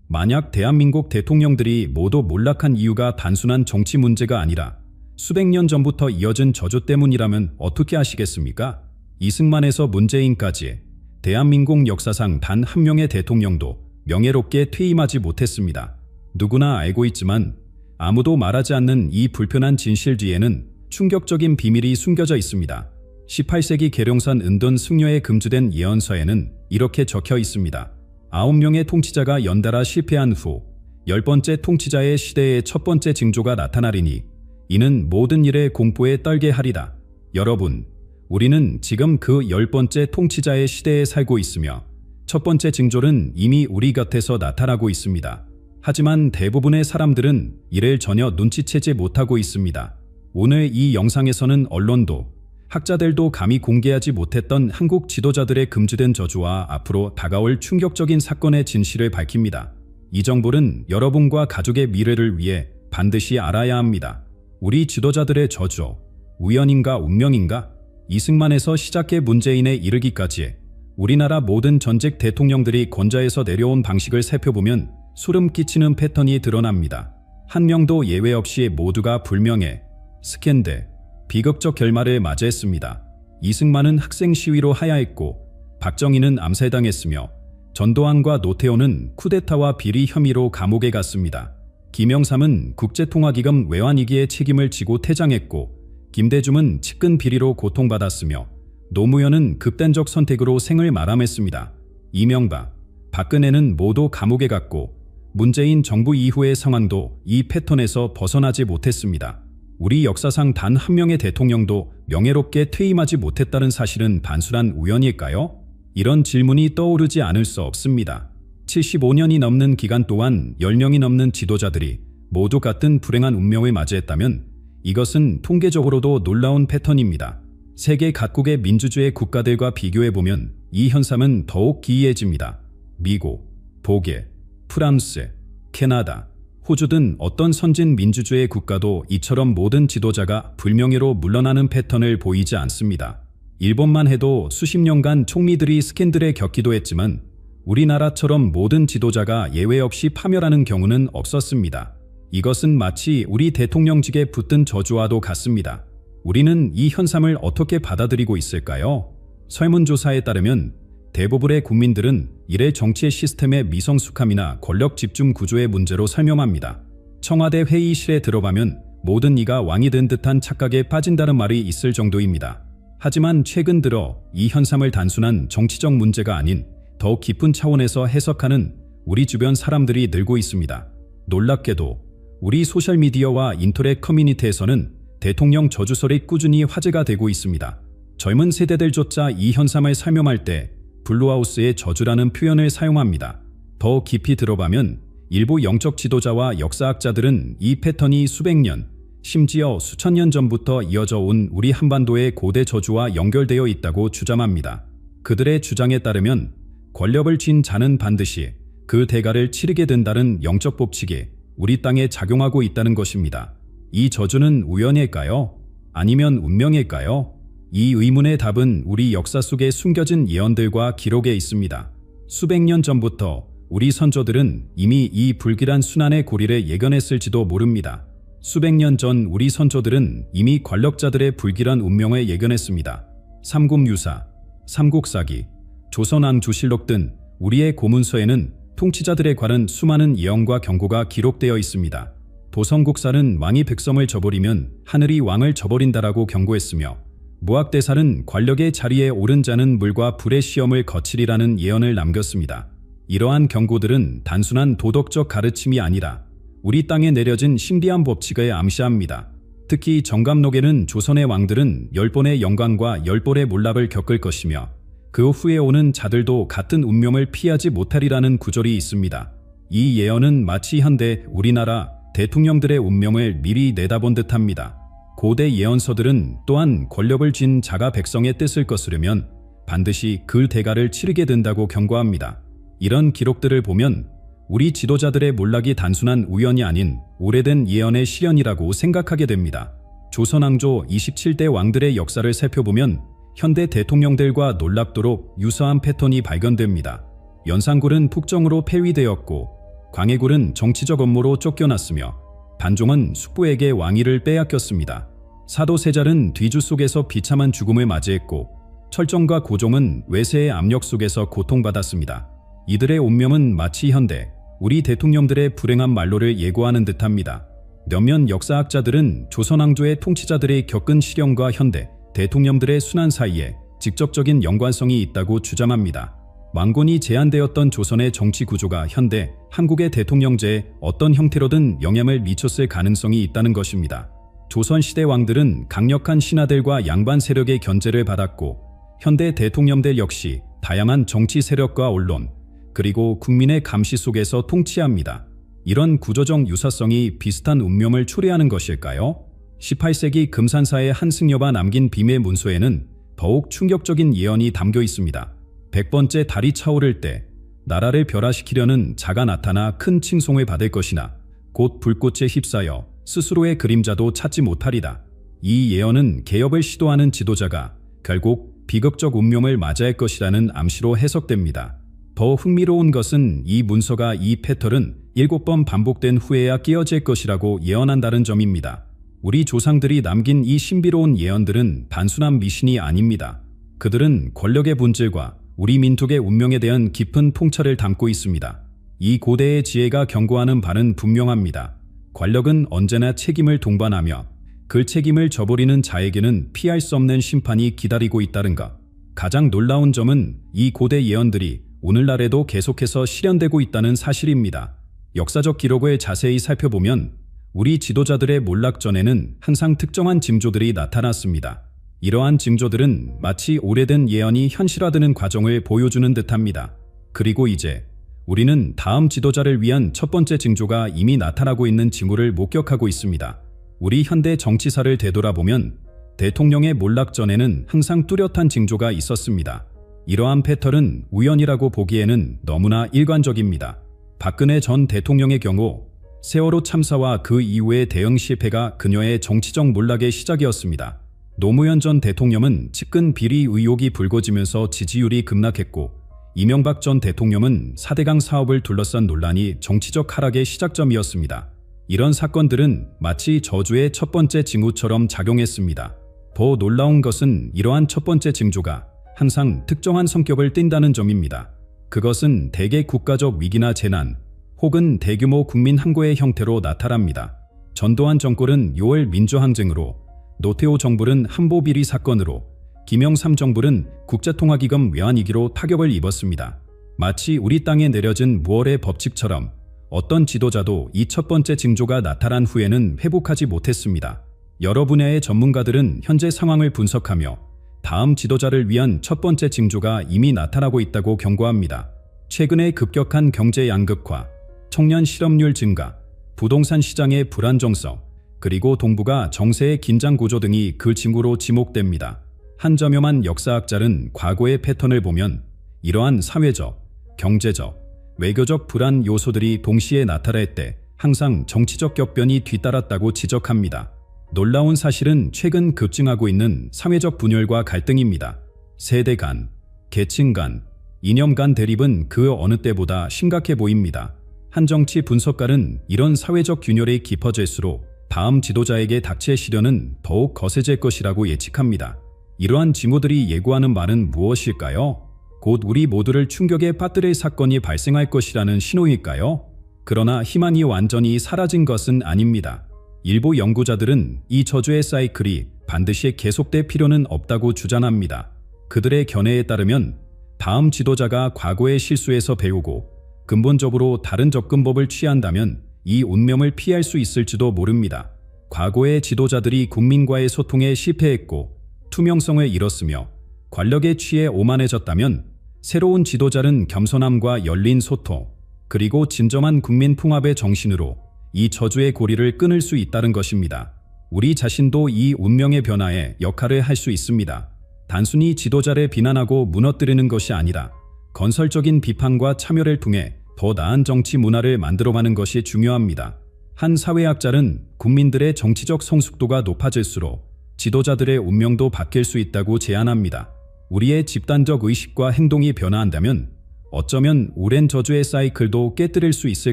만약 대한민국 대통령들이 모두 몰락한 이유가 단순한 정치 문제가 아니라 수백 년 전부터 이어진 저주 때문이라면 어떻게 하시겠습니까? 이승만에서 문재인까지 대한민국 역사상 단 한 명의 대통령도 명예롭게 퇴임하지 못했습니다. 누구나 알고 있지만 아무도 말하지 않는 이 불편한 진실 뒤에는 충격적인 비밀이 숨겨져 있습니다. 18세기 계룡산 은돈 승려에 금주된 예언서에는 이렇게 적혀 있습니다. 9명의 통치자가 연달아 실패한 후 10번째 통치자의 시대의 첫 번째 징조가 나타나리니 이는 모든 일에 공포에 떨게 하리라. 여러분, 우리는 지금 그 10번째 통치자의 시대에 살고 있으며 첫 번째 징조는 이미 우리 곁에서 나타나고 있습니다. 하지만 대부분의 사람들은 이를 전혀 눈치채지 못하고 있습니다. 오늘 이 영상에서는 언론도 학자들도 감히 공개하지 못했던 한국 지도자들의 금주된 저주와 앞으로 다가올 충격적인 사건의 진실을 밝힙니다. 이 정보는 여러분과 가족의 미래를 위해 반드시 알아야 합니다. 우리 지도자들의 저주, 우연인가 운명인가? 이승만에서 시작해 문재인에 이르기까지 우리나라 모든 전직 대통령들이 권좌에서 내려온 방식을 살펴보면 소름 끼치는 패턴이 드러납니다. 한 명도 예외 없이 모두가 불명예, 스캔들, 비극적 결말을 맞이했습니다. 이승만은 학생 시위로 하야했고 박정희는 암살당했으며 전두환과 노태우는 쿠데타와 비리 혐의로 감옥에 갔습니다. 김영삼은 국제통화기금 외환위기의 책임을 지고 퇴장했고 김대중은 측근 비리로 고통받았으며 노무현은 극단적 선택으로 생을 마감했습니다. 이명박, 박근혜는 모두 감옥에 갔고 문재인 정부 이후의 상황도 이 패턴에서 벗어나지 못했습니다. 우리 역사상 단 한 명의 대통령도 명예롭게 퇴임하지 못했다는 사실은 단순한 우연일까요? 이런 질문이 떠오르지 않을 수 없습니다. 75년이 넘는 기간 동안 10명이 넘는 지도자들이 모두 같은 불행한 운명을 맞이했다면 이것은 통계적으로도 놀라운 패턴입니다. 세계 각국의 민주주의 국가들과 비교해보면 이 현상은 더욱 기이해집니다. 미국, 독일, 프랑스, 캐나다, 호주 등 어떤 선진 민주주의 국가도 이처럼 모든 지도자가 불명예로 물러나는 패턴을 보이지 않습니다. 일본만 해도 수십 년간 총리들이 스캔들에 겪기도 했지만 우리나라처럼 모든 지도자가 예외 없이 파멸하는 경우는 없었습니다. 이것은 마치 우리 대통령직에 붙든 저주와도 같습니다. 우리는 이 현상을 어떻게 받아들이고 있을까요? 설문조사에 따르면 대부분의 국민들은 이를 정치의 시스템의 미성숙함이나 권력 집중 구조의 문제로 설명합니다. 청와대 회의실에 들어가면 모든 이가 왕이 된 듯한 착각에 빠진다는 말이 있을 정도입니다. 하지만 최근 들어 이 현상을 단순한 정치적 문제가 아닌 더 깊은 차원에서 해석하는 우리 주변 사람들이 늘고 있습니다. 놀랍게도 우리 소셜미디어와 인터넷 커뮤니티에서는 대통령 저주설이 꾸준히 화제가 되고 있습니다. 젊은 세대들조차 이 현상을 설명할 때 블루하우스의 저주라는 표현을 사용합니다. 더 깊이 들어가면 일부 영적 지도자와 역사학자들은 이 패턴이 수백 년, 심지어 수천 년 전부터 이어져 온 우리 한반도의 고대 저주와 연결되어 있다고 주장합니다. 그들의 주장에 따르면 권력을 쥔 자는 반드시 그 대가를 치르게 된다는 영적 법칙이 우리 땅에 작용하고 있다는 것입니다. 이 저주는 우연일까요? 아니면 운명일까요? 이 의문의 답은 우리 역사 속에 숨겨진 예언들과 기록에 있습니다. 수백 년 전부터 우리 선조들은 이미 이 불길한 순환의 고리를 예견했을지도 모릅니다. 수백 년 전 우리 선조들은 이미 권력자들의 불길한 운명을 예견했습니다. 삼국유사, 삼국사기, 조선왕조실록 등 우리의 고문서에는 통치자들에 관한 수많은 예언과 경고가 기록되어 있습니다. 도성국사는 왕이 백성을 저버리면 하늘이 왕을 저버린다라고 경고했으며 무학대살은 권력의 자리에 오른 자는 물과 불의 시험을 거치리라는 예언을 남겼습니다. 이러한 경고들은 단순한 도덕적 가르침이 아니라 우리 땅에 내려진 신비한 법칙을 암시합니다. 특히 정감록에는 조선의 왕들은 10번의 영광과 10벌의 몰락을 겪을 것이며 그 후에 오는 자들도 같은 운명을 피하지 못하리라는 구절이 있습니다. 이 예언은 마치 현대 우리나라 대통령들의 운명을 미리 내다본 듯합니다. 고대 예언서들은 또한 권력을 쥔 자가 백성의 뜻을 거스르면 반드시 그 대가를 치르게 된다고 경고합니다. 이런 기록들을 보면 우리 지도자들의 몰락이 단순한 우연이 아닌 오래된 예언의 실현이라고 생각하게 됩니다. 조선왕조 27대 왕들의 역사를 살펴보면 현대 대통령들과 놀랍도록 유사한 패턴이 발견됩니다. 연산굴은 북정으로 폐위되었고 광해굴은 정치적 업무로 쫓겨났으며 단종은 숙부에게 왕위를 빼앗겼습니다. 사도 세잘은 뒤주 속에서 비참한 죽음을 맞이했고 철정과 고종은 외세의 압력 속에서 고통받았습니다. 이들의 운명은 마치 현대 우리 대통령들의 불행한 말로를 예고하는 듯합니다. 몇몇 역사학자들은 조선왕조의 통치자들이 겪은 시련과 현대 대통령들의 순환 사이에 직접적인 연관성이 있다고 주장합니다. 왕권이 제한되었던 조선의 정치 구조가 현대 한국의 대통령제에 어떤 형태로든 영향을 미쳤을 가능성이 있다는 것입니다. 조선시대 왕들은 강력한 신하들과 양반 세력의 견제를 받았고 현대 대통령들 역시 다양한 정치 세력과 언론 그리고 국민의 감시 속에서 통치합니다. 이런 구조적 유사성이 비슷한 운명을 초래하는 것일까요? 18세기 금산사의 한승여가 남긴 비밀 문서에는 더욱 충격적인 예언이 담겨 있습니다. 100번째 달이 차오를 때 나라를 멸하시키려는 자가 나타나 큰 칭송을 받을 것이나 곧 불꽃에 휩싸여 스스로의 그림자도 찾지 못하리다. 이 예언은 개혁을 시도하는 지도자가 결국 비극적 운명을 맞이할 것이라는 암시로 해석됩니다. 더 흥미로운 것은 이 문서가 이 패턴은 7번 반복된 후에야 깨어질 것이라고 예언한다는 점입니다. 우리 조상들이 남긴 이 신비로운 예언들은 단순한 미신이 아닙니다. 그들은 권력의 본질과 우리 민족의 운명에 대한 깊은 통찰을 담고 있습니다. 이 고대의 지혜가 경고하는 바는 분명합니다. 권력은 언제나 책임을 동반하며 그 책임을 저버리는 자에게는 피할 수 없는 심판이 기다리고 있다는 것. 가장 놀라운 점은 이 고대 예언들이 오늘날에도 계속해서 실현되고 있다는 사실입니다. 역사적 기록을 자세히 살펴보면 우리 지도자들의 몰락 전에는 항상 특정한 징조들이 나타났습니다. 이러한 징조들은 마치 오래된 예언이 현실화되는 과정을 보여주는 듯합니다. 그리고 이제 우리는 다음 지도자를 위한 첫 번째 징조가 이미 나타나고 있는 징후를 목격하고 있습니다. 우리 현대 정치사를 되돌아보면 대통령의 몰락 전에는 항상 뚜렷한 징조가 있었습니다. 이러한 패턴은 우연이라고 보기에는 너무나 일관적입니다. 박근혜 전 대통령의 경우 세월호 참사와 그 이후의 대응 실패가 그녀의 정치적 몰락의 시작이었습니다. 노무현 전 대통령은 측근 비리 의혹이 불거지면서 지지율이 급락했고, 이명박 전 대통령은 4대강 사업을 둘러싼 논란이 정치적 하락의 시작점이었습니다. 이런 사건들은 마치 저주의 첫 번째 징후처럼 작용했습니다. 더 놀라운 것은 이러한 첫 번째 징조가 항상 특정한 성격을 띈다는 점입니다. 그것은 대개 국가적 위기나 재난, 혹은 대규모 국민 항고의 형태로 나타납니다. 전두환 정권은 6월 민주항쟁으로, 노태우 정부는 한보비리 사건으로, 김영삼 정부는 국제통화기금 외환위기로 타격을 입었습니다. 마치 우리 땅에 내려진 무월의 법칙처럼 어떤 지도자도 이 첫 번째 징조가 나타난 후에는 회복하지 못했습니다. 여러 분야의 전문가들은 현재 상황을 분석하며 다음 지도자를 위한 첫 번째 징조가 이미 나타나고 있다고 경고합니다. 최근의 급격한 경제 양극화, 청년 실업률 증가, 부동산 시장의 불안정성, 그리고 동북아 정세의 긴장 구조 등이 그 징후로 지목됩니다. 한 저렴한 역사학자는 과거의 패턴을 보면 이러한 사회적, 경제적, 외교적 불안 요소들이 동시에 나타날 때 항상 정치적 격변이 뒤따랐다고 지적합니다. 놀라운 사실은 최근 급증하고 있는 사회적 분열과 갈등입니다. 세대 간, 계층 간, 이념 간 대립은 그 어느 때보다 심각해 보입니다. 한 정치 분석가는 이런 사회적 균열이 깊어질수록 다음 지도자에게 닥칠 시련은 더욱 거세질 것이라고 예측합니다. 이러한 징후들이 예고하는 말은 무엇일까요? 곧 우리 모두를 충격에 빠뜨릴 사건이 발생할 것이라는 신호일까요? 그러나 희망이 완전히 사라진 것은 아닙니다. 일부 연구자들은 이 저주의 사이클이 반드시 계속될 필요는 없다고 주장합니다. 그들의 견해에 따르면 다음 지도자가 과거의 실수에서 배우고 근본적으로 다른 접근법을 취한다면 이 운명을 피할 수 있을지도 모릅니다. 과거의 지도자들이 국민과의 소통에 실패했고 투명성을 잃었으며 권력에 취해 오만해졌다면 새로운 지도자는 겸손함과 열린 소통, 그리고 진정한 국민 통합의 정신으로 이 저주의 고리를 끊을 수 있다는 것입니다. 우리 자신도 이 운명의 변화에 역할을 할 수 있습니다. 단순히 지도자를 비난하고 무너뜨리는 것이 아니라 건설적인 비판과 참여를 통해 더 나은 정치 문화를 만들어가는 것이 중요합니다. 한 사회학자는 국민들의 정치적 성숙도가 높아질수록 지도자들의 운명도 바뀔 수 있다고 제안합니다. 우리의 집단적 의식과 행동이 변화한다면 어쩌면 오랜 저주의 사이클도 깨뜨릴 수 있을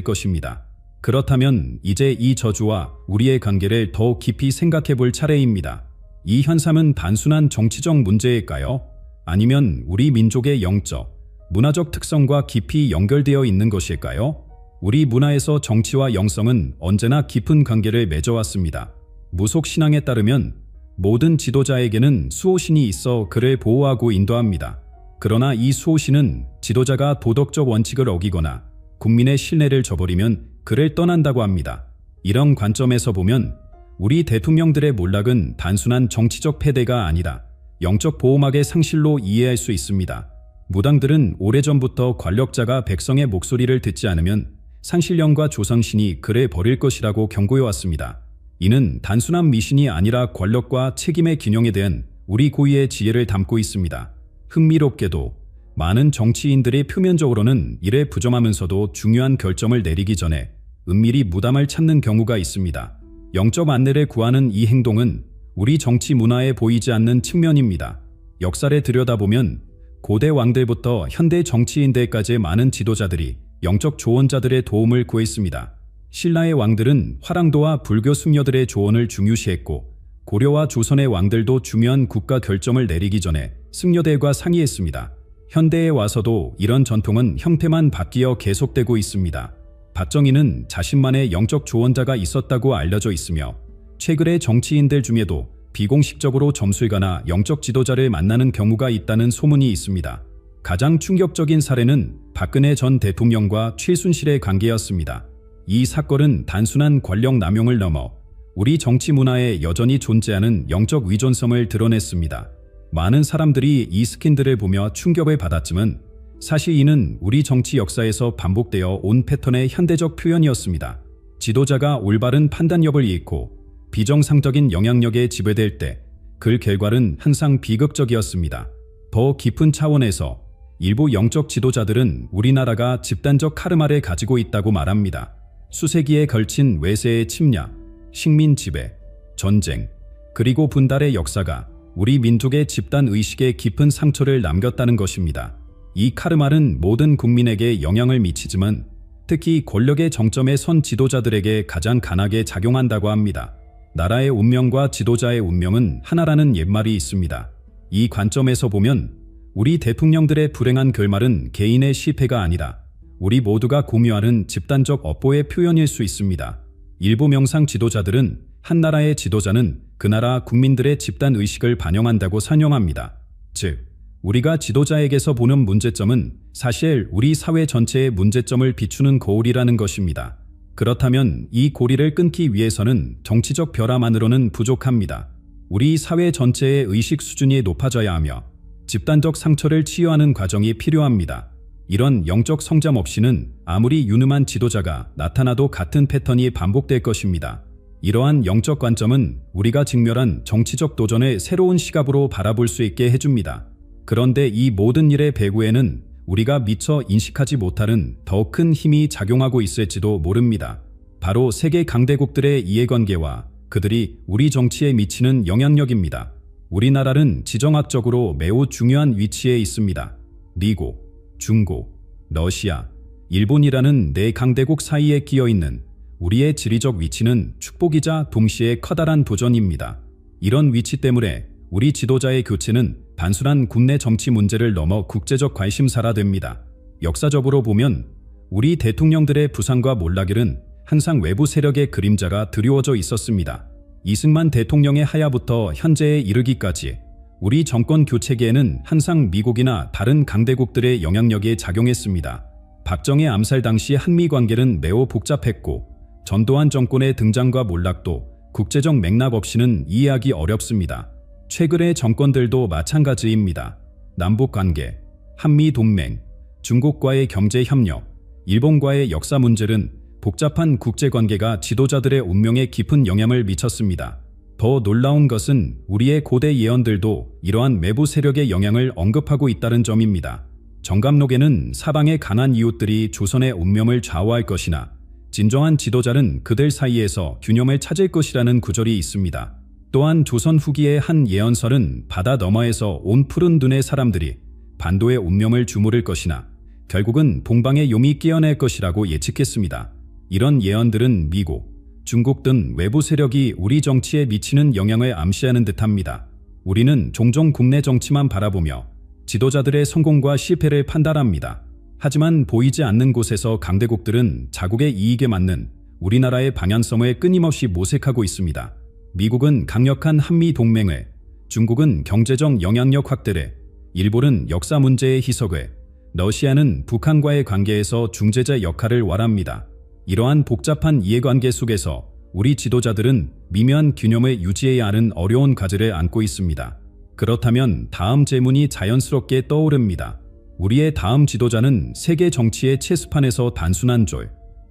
것입니다. 그렇다면 이제 이 저주와 우리의 관계를 더 깊이 생각해 볼 차례입니다. 이 현상은 단순한 정치적 문제일까요? 아니면 우리 민족의 영적, 문화적 특성과 깊이 연결되어 있는 것일까요? 우리 문화에서 정치와 영성은 언제나 깊은 관계를 맺어왔습니다. 무속신앙에 따르면 모든 지도자에게는 수호신이 있어 그를 보호하고 인도합니다. 그러나 이 수호신은 지도자가 도덕적 원칙을 어기거나 국민의 신뢰를 저버리면 그를 떠난다고 합니다. 이런 관점에서 보면 우리 대통령들의 몰락은 단순한 정치적 패배가 아니라 영적 보호막의 상실로 이해할 수 있습니다. 무당들은 오래전부터 권력자가 백성의 목소리를 듣지 않으면 상실령과 조상신이 그를 버릴 것이라고 경고해왔습니다. 이는 단순한 미신이 아니라 권력과 책임의 균형에 대한 우리 고유의 지혜를 담고 있습니다. 흥미롭게도 많은 정치인들이 표면적으로는 이에 부정하면서도 중요한 결정을 내리기 전에 은밀히 무담을 찾는 경우가 있습니다. 영적 안내를 구하는 이 행동은 우리 정치 문화에 보이지 않는 측면입니다. 역사를 들여다보면 고대 왕들부터 현대 정치인들까지의 많은 지도자들이 영적 조언자들의 도움을 구했습니다. 신라의 왕들은 화랑도와 불교 승려들의 조언을 중요시했고 고려와 조선의 왕들도 중요한 국가 결정을 내리기 전에 승려들과 상의했습니다. 현대에 와서도 이런 전통은 형태만 바뀌어 계속되고 있습니다. 박정희는 자신만의 영적 조언자가 있었다고 알려져 있으며 최근의 정치인들 중에도 비공식적으로 점술가나 영적 지도자를 만나는 경우가 있다는 소문이 있습니다. 가장 충격적인 사례는 박근혜 전 대통령과 최순실의 관계였습니다. 이 사건은 단순한 권력 남용을 넘어 우리 정치 문화에 여전히 존재하는 영적 위존성을 드러냈습니다. 많은 사람들이 이 스캔들을 보며 충격을 받았지만 사실 이는 우리 정치 역사에서 반복되어 온 패턴의 현대적 표현이었습니다. 지도자가 올바른 판단력을 잃고 비정상적인 영향력에 지배될 때 그 결과는 항상 비극적이었습니다. 더 깊은 차원에서 일부 영적 지도자들은 우리나라가 집단적 카르마를 가지고 있다고 말합니다. 수세기에 걸친 외세의 침략, 식민 지배, 전쟁, 그리고 분달의 역사가 우리 민족의 집단 의식에 깊은 상처를 남겼다는 것입니다. 이 카르마는 모든 국민에게 영향을 미치지만 특히 권력의 정점에 선 지도자들에게 가장 강하게 작용한다고 합니다. 나라의 운명과 지도자의 운명은 하나라는 옛말이 있습니다. 이 관점에서 보면 우리 대통령들의 불행한 결말은 개인의 실패가 아니라 우리 모두가 공유하는 집단적 업보의 표현일 수 있습니다. 일부 명상 지도자들은 한 나라의 지도자는 그 나라 국민들의 집단 의식을 반영한다고 산용합니다. 즉, 우리가 지도자에게서 보는 문제점은 사실 우리 사회 전체의 문제점을 비추는 거울이라는 것입니다. 그렇다면 이 고리를 끊기 위해서는 정치적 변화만으로는 부족합니다. 우리 사회 전체의 의식 수준이 높아져야 하며 집단적 상처를 치유하는 과정이 필요합니다. 이런 영적 성장 없이는 아무리 유능한 지도자가 나타나도 같은 패턴이 반복될 것입니다. 이러한 영적 관점은 우리가 직면한 정치적 도전을 새로운 시각으로 바라볼 수 있게 해줍니다. 그런데 이 모든 일의 배후에는 우리가 미처 인식하지 못하는 더 큰 힘이 작용하고 있을지도 모릅니다. 바로 세계 강대국들의 이해관계와 그들이 우리 정치에 미치는 영향력입니다. 우리나라는 지정학적으로 매우 중요한 위치에 있습니다. 미국, 중국, 러시아, 일본이라는 네 강대국 사이에 끼어있는 우리의 지리적 위치는 축복이자 동시에 커다란 도전입니다. 이런 위치 때문에 우리 지도자의 교체는 단순한 국내 정치 문제를 넘어 국제적 관심사라 됩니다. 역사적으로 보면 우리 대통령들의 부상과 몰락일은 항상 외부 세력의 그림자가 드리워져 있었습니다. 이승만 대통령의 하야부터 현재에 이르기까지 우리 정권 교체기에는 항상 미국이나 다른 강대국들의 영향력이 작용했습니다. 박정희 암살 당시 한미 관계는 매우 복잡했고 전두환 정권의 등장과 몰락도 국제적 맥락 없이는 이해하기 어렵습니다. 최근의 정권들도 마찬가지입니다. 남북관계, 한미동맹, 중국과의 경제협력, 일본과의 역사 문제는 복잡한 국제관계가 지도자들의 운명에 깊은 영향을 미쳤습니다. 더 놀라운 것은 우리의 고대 예언들도 이러한 외부 세력의 영향을 언급하고 있다는 점입니다. 정감록에는 사방의 강한 이웃들이 조선의 운명을 좌우할 것이나 진정한 지도자는 그들 사이에서 균형을 찾을 것이라는 구절이 있습니다. 또한 조선 후기의 한 예언설은 바다 너머에서 온 푸른 눈의 사람들이 반도의 운명을 주무를 것이나 결국은 동방의 용이 깨어날 것이라고 예측했습니다. 이런 예언들은 미국, 중국 등 외부 세력이 우리 정치에 미치는 영향을 암시하는 듯합니다. 우리는 종종 국내 정치만 바라보며 지도자들의 성공과 실패를 판단합니다. 하지만 보이지 않는 곳에서 강대국들은 자국의 이익에 맞는 우리나라의 방향성을 끊임없이 모색하고 있습니다. 미국은 강력한 한미 동맹을, 중국은 경제적 영향력 확대를, 일본은 역사 문제의 희석을, 러시아는 북한과의 관계에서 중재자 역할을 war합니다. 이러한 복잡한 이해관계 속에서 우리 지도자들은 미묘한 균형을 유지해야 하는 어려운 과제를 안고 있습니다. 그렇다면 다음 질문이 자연스럽게 떠오릅니다. 우리의 다음 지도자는 세계 정치의 체스판에서 단순한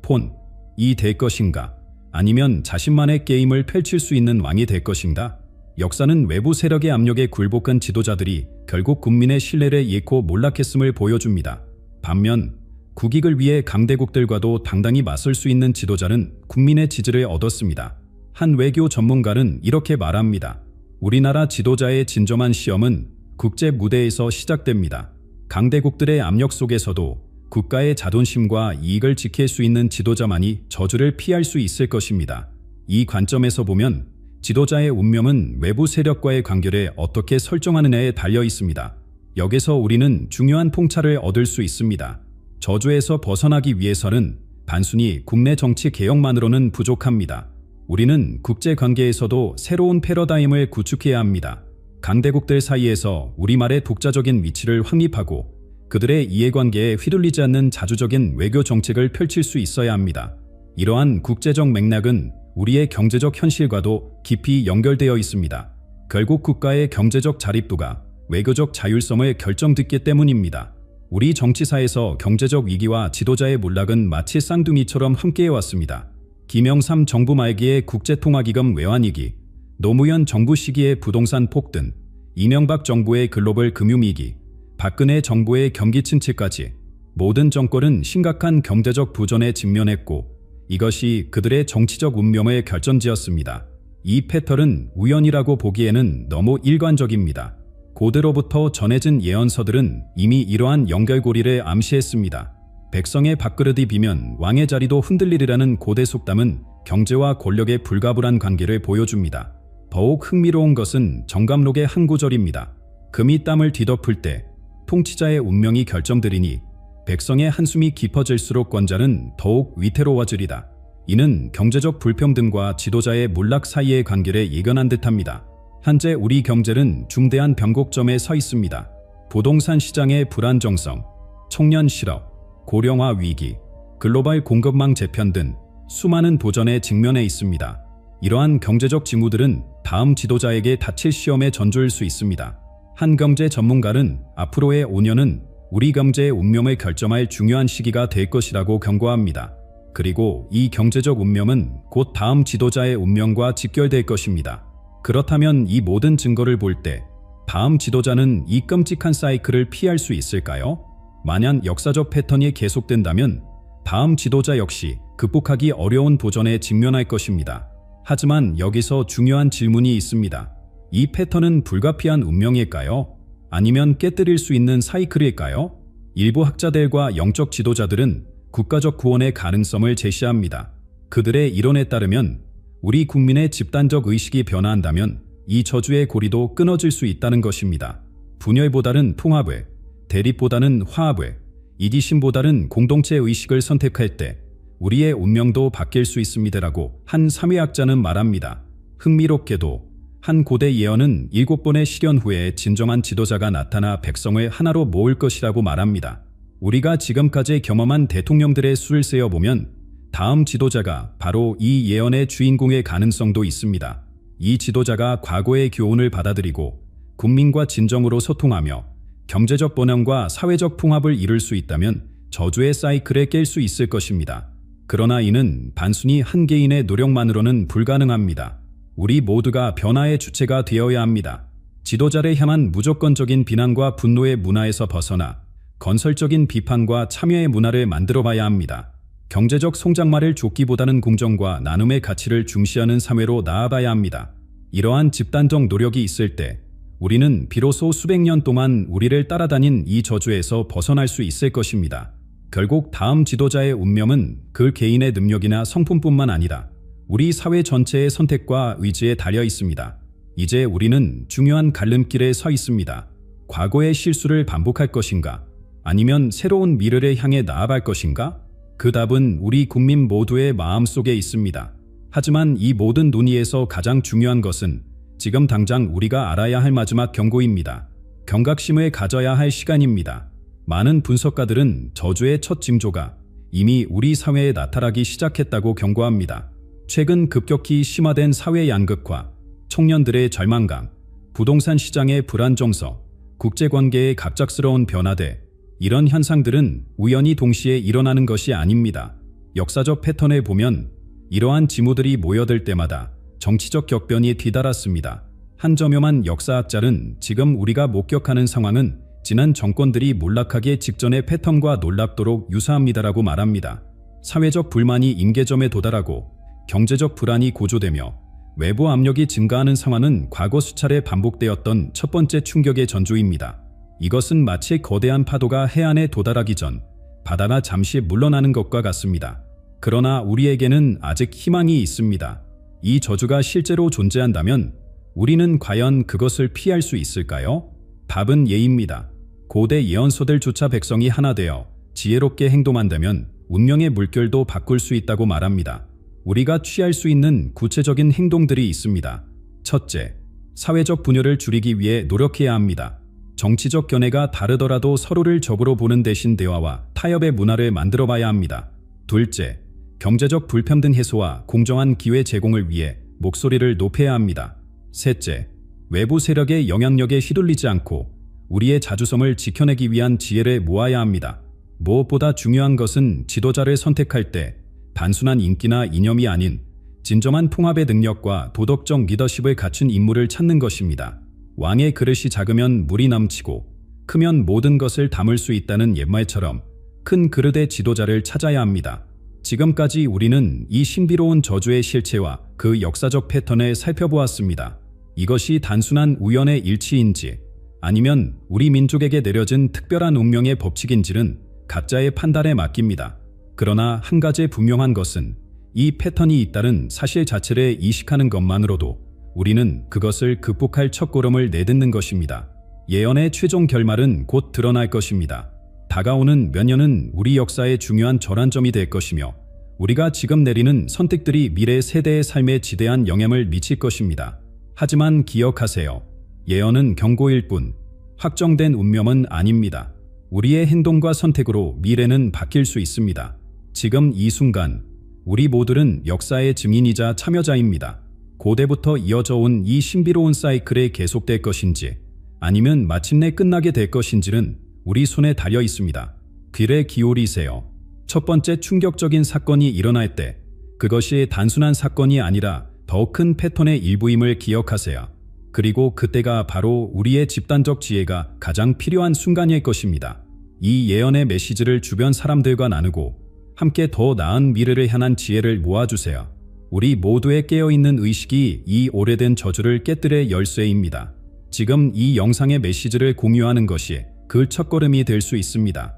폰이 될 것인가? 아니면 자신만의 게임을 펼칠 수 있는 왕이 될 것인가? 역사는 외부 세력의 압력에 굴복한 지도자들이 결국 국민의 신뢰를 잃고 몰락했음을 보여줍니다. 반면 국익을 위해 강대국들과도 당당히 맞설 수 있는 지도자는 국민의 지지를 얻었습니다. 한 외교 전문가는 이렇게 말합니다. 우리나라 지도자의 진정한 시험은 국제 무대에서 시작됩니다. 강대국들의 압력 속에서도 국가의 자존심과 이익을 지킬 수 있는 지도자만이 저주를 피할 수 있을 것입니다. 이 관점에서 보면 지도자의 운명은 외부 세력과의 관계를 어떻게 설정하느냐에 달려 있습니다. 여기서 우리는 중요한 통찰을 얻을 수 있습니다. 저주에서 벗어나기 위해서는 단순히 국내 정치 개혁만으로는 부족합니다. 우리는 국제관계에서도 새로운 패러다임을 구축해야 합니다. 강대국들 사이에서 우리말의 독자적인 위치를 확립하고 그들의 이해관계에 휘둘리지 않는 자주적인 외교 정책을 펼칠 수 있어야 합니다. 이러한 국제적 맥락은 우리의 경제적 현실과도 깊이 연결되어 있습니다. 결국 국가의 경제적 자립도가 외교적 자율성을 결정짓기 때문입니다. 우리 정치사에서 경제적 위기와 지도자의 몰락은 마치 쌍둥이처럼 함께해왔습니다. 김영삼 정부 말기의 국제통화기금 외환위기, 노무현 정부 시기의 부동산 폭등, 이명박 정부의 글로벌 금융위기, 박근혜 정부의 경기 침체까지 모든 정권은 심각한 경제적 부전에 직면했고 이것이 그들의 정치적 운명을 결정지었습니다. 이 패턴은 우연이라고 보기에는 너무 일관적입니다. 고대로부터 전해진 예언서들은 이미 이러한 연결고리를 암시했습니다. 백성의 밥그릇이 비면 왕의 자리도 흔들리리라는 고대 속담은 경제와 권력의 불가분한 관계를 보여줍니다. 더욱 흥미로운 것은 정감록의 한 구절입니다. 금이 땀을 뒤덮을 때 통치자의 운명이 결정되리니 백성의 한숨이 깊어질수록 권자는 더욱 위태로워지리다. 이는 경제적 불평등과 지도자의 몰락 사이의 관계를 예견한 듯합니다. 현재 우리 경제는 중대한 변곡점에 서 있습니다. 부동산 시장의 불안정성, 청년 실업, 고령화 위기, 글로벌 공급망 재편 등 수많은 도전에 직면해 있습니다. 이러한 경제적 징후들은 다음 지도자에게 닥칠 시험의 전조일 수 있습니다. 한 경제 전문가는 앞으로의 5년은 우리 경제의 운명을 결정할 중요한 시기가 될 것이라고 경고합니다. 그리고 이 경제적 운명은 곧 다음 지도자의 운명과 직결될 것입니다. 그렇다면 이 모든 증거를 볼 때 다음 지도자는 이 끔찍한 사이클을 피할 수 있을까요? 만약 역사적 패턴이 계속된다면 다음 지도자 역시 극복하기 어려운 도전에 직면할 것입니다. 하지만 여기서 중요한 질문이 있습니다. 이 패턴은 불가피한 운명일까요? 아니면 깨뜨릴 수 있는 사이클일까요? 일부 학자들과 영적 지도자들은 국가적 구원의 가능성을 제시합니다. 그들의 이론에 따르면 우리 국민의 집단적 의식이 변화한다면 이 저주의 고리도 끊어질 수 있다는 것입니다. 분열보다는 통합을, 대립보다는 화합을, 이기심보다는 공동체 의식을 선택할 때 우리의 운명도 바뀔 수 있습니다라고 한 사회학자는 말합니다. 흥미롭게도 한 고대 예언은 7번의 시련 후에 진정한 지도자가 나타나 백성을 하나로 모을 것이라고 말합니다. 우리가 지금까지 경험한 대통령들의 수를 세어보면 다음 지도자가 바로 이 예언의 주인공의 가능성도 있습니다. 이 지도자가 과거의 교훈을 받아들이고 국민과 진정으로 소통하며 경제적 번영과 사회적 풍합을 이룰 수 있다면 저주의 사이클에 깰 수 있을 것입니다. 그러나 이는 단순히 한 개인의 노력만으로는 불가능합니다. 우리 모두가 변화의 주체가 되어야 합니다. 지도자를 향한 무조건적인 비난과 분노의 문화에서 벗어나 건설적인 비판과 참여의 문화를 만들어봐야 합니다. 경제적 성장만을 좇기보다는 공정과 나눔의 가치를 중시하는 사회로 나아가야 합니다. 이러한 집단적 노력이 있을 때 우리는 비로소 수백 년 동안 우리를 따라다닌 이 저주에서 벗어날 수 있을 것입니다. 결국 다음 지도자의 운명은 그 개인의 능력이나 성품뿐만 아니라 우리 사회 전체의 선택과 의지에 달려 있습니다. 이제 우리는 중요한 갈림길에 서 있습니다. 과거의 실수를 반복할 것인가? 아니면 새로운 미래를 향해 나아갈 것인가? 그 답은 우리 국민 모두의 마음속에 있습니다. 하지만 이 모든 논의에서 가장 중요한 것은 지금 당장 우리가 알아야 할 마지막 경고입니다. 경각심을 가져야 할 시간입니다. 많은 분석가들은 저주의 첫 징조가 이미 우리 사회에 나타나기 시작했다고 경고합니다. 최근 급격히 심화된 사회 양극화, 청년들의 절망감, 부동산 시장의 불안정성, 국제관계의 갑작스러운 변화들, 이런 현상들은 우연히 동시에 일어나는 것이 아닙니다. 역사적 패턴을 보면 이러한 징후들이 모여들 때마다 정치적 격변이 뒤따랐습니다. 한 저렴한 역사학자는 지금 우리가 목격하는 상황은 지난 정권들이 몰락하기 직전의 패턴과 놀랍도록 유사합니다라고 말합니다. 사회적 불만이 임계점에 도달하고 경제적 불안이 고조되며 외부 압력이 증가하는 상황은 과거 수차례 반복되었던 첫 번째 충격의 전조입니다. 이것은 마치 거대한 파도가 해안에 도달하기 전 바다가 잠시 물러나는 것과 같습니다. 그러나 우리에게는 아직 희망이 있습니다. 이 저주가 실제로 존재한다면 우리는 과연 그것을 피할 수 있을까요? 답은 예입니다. 고대 예언서들조차 백성이 하나 되어 지혜롭게 행동한다면 운명의 물결도 바꿀 수 있다고 말합니다. 우리가 취할 수 있는 구체적인 행동들이 있습니다. 첫째, 사회적 분열을 줄이기 위해 노력해야 합니다. 정치적 견해가 다르더라도 서로를 적으로 보는 대신 대화와 타협의 문화를 만들어 봐야 합니다. 둘째, 경제적 불평등 해소와 공정한 기회 제공을 위해 목소리를 높여야 합니다. 셋째, 외부 세력의 영향력에 휘둘리지 않고 우리의 자주성을 지켜내기 위한 지혜를 모아야 합니다. 무엇보다 중요한 것은 지도자를 선택할 때 단순한 인기나 이념이 아닌 진정한 통합의 능력과 도덕적 리더십을 갖춘 인물을 찾는 것입니다. 왕의 그릇이 작으면 물이 넘치고 크면 모든 것을 담을 수 있다는 옛말처럼 큰 그릇의 지도자를 찾아야 합니다. 지금까지 우리는 이 신비로운 저주의 실체와 그 역사적 패턴을 살펴보았습니다. 이것이 단순한 우연의 일치인지 아니면 우리 민족에게 내려진 특별한 운명의 법칙인지는 각자의 판단에 맡깁니다. 그러나 한 가지 분명한 것은 이 패턴이 있다는 사실 자체를 이식하는 것만으로도 우리는 그것을 극복할 첫걸음을 내딛는 것입니다. 예언의 최종 결말은 곧 드러날 것입니다. 다가오는 몇 년은 우리 역사의 중요한 전환점이 될 것이며 우리가 지금 내리는 선택들이 미래 세대의 삶에 지대한 영향을 미칠 것입니다. 하지만 기억하세요. 예언은 경고일 뿐 확정된 운명은 아닙니다. 우리의 행동과 선택으로 미래는 바뀔 수 있습니다. 지금 이 순간 우리 모두는 역사의 증인이자 참여자입니다. 고대부터 이어져 온 이 신비로운 사이클이 계속될 것인지 아니면 마침내 끝나게 될 것인지는 우리 손에 달려 있습니다. 귀를 기울이세요. 첫 번째 충격적인 사건이 일어날 때 그것이 단순한 사건이 아니라 더 큰 패턴의 일부임을 기억하세요. 그리고 그때가 바로 우리의 집단적 지혜가 가장 필요한 순간일 것입니다. 이 예언의 메시지를 주변 사람들과 나누고 함께 더 나은 미래를 향한 지혜를 모아주세요. 우리 모두의 깨어있는 의식이 이 오래된 저주를 깨뜨릴 열쇠입니다. 지금 이 영상의 메시지를 공유하는 것이 그 첫걸음이 될 수 있습니다.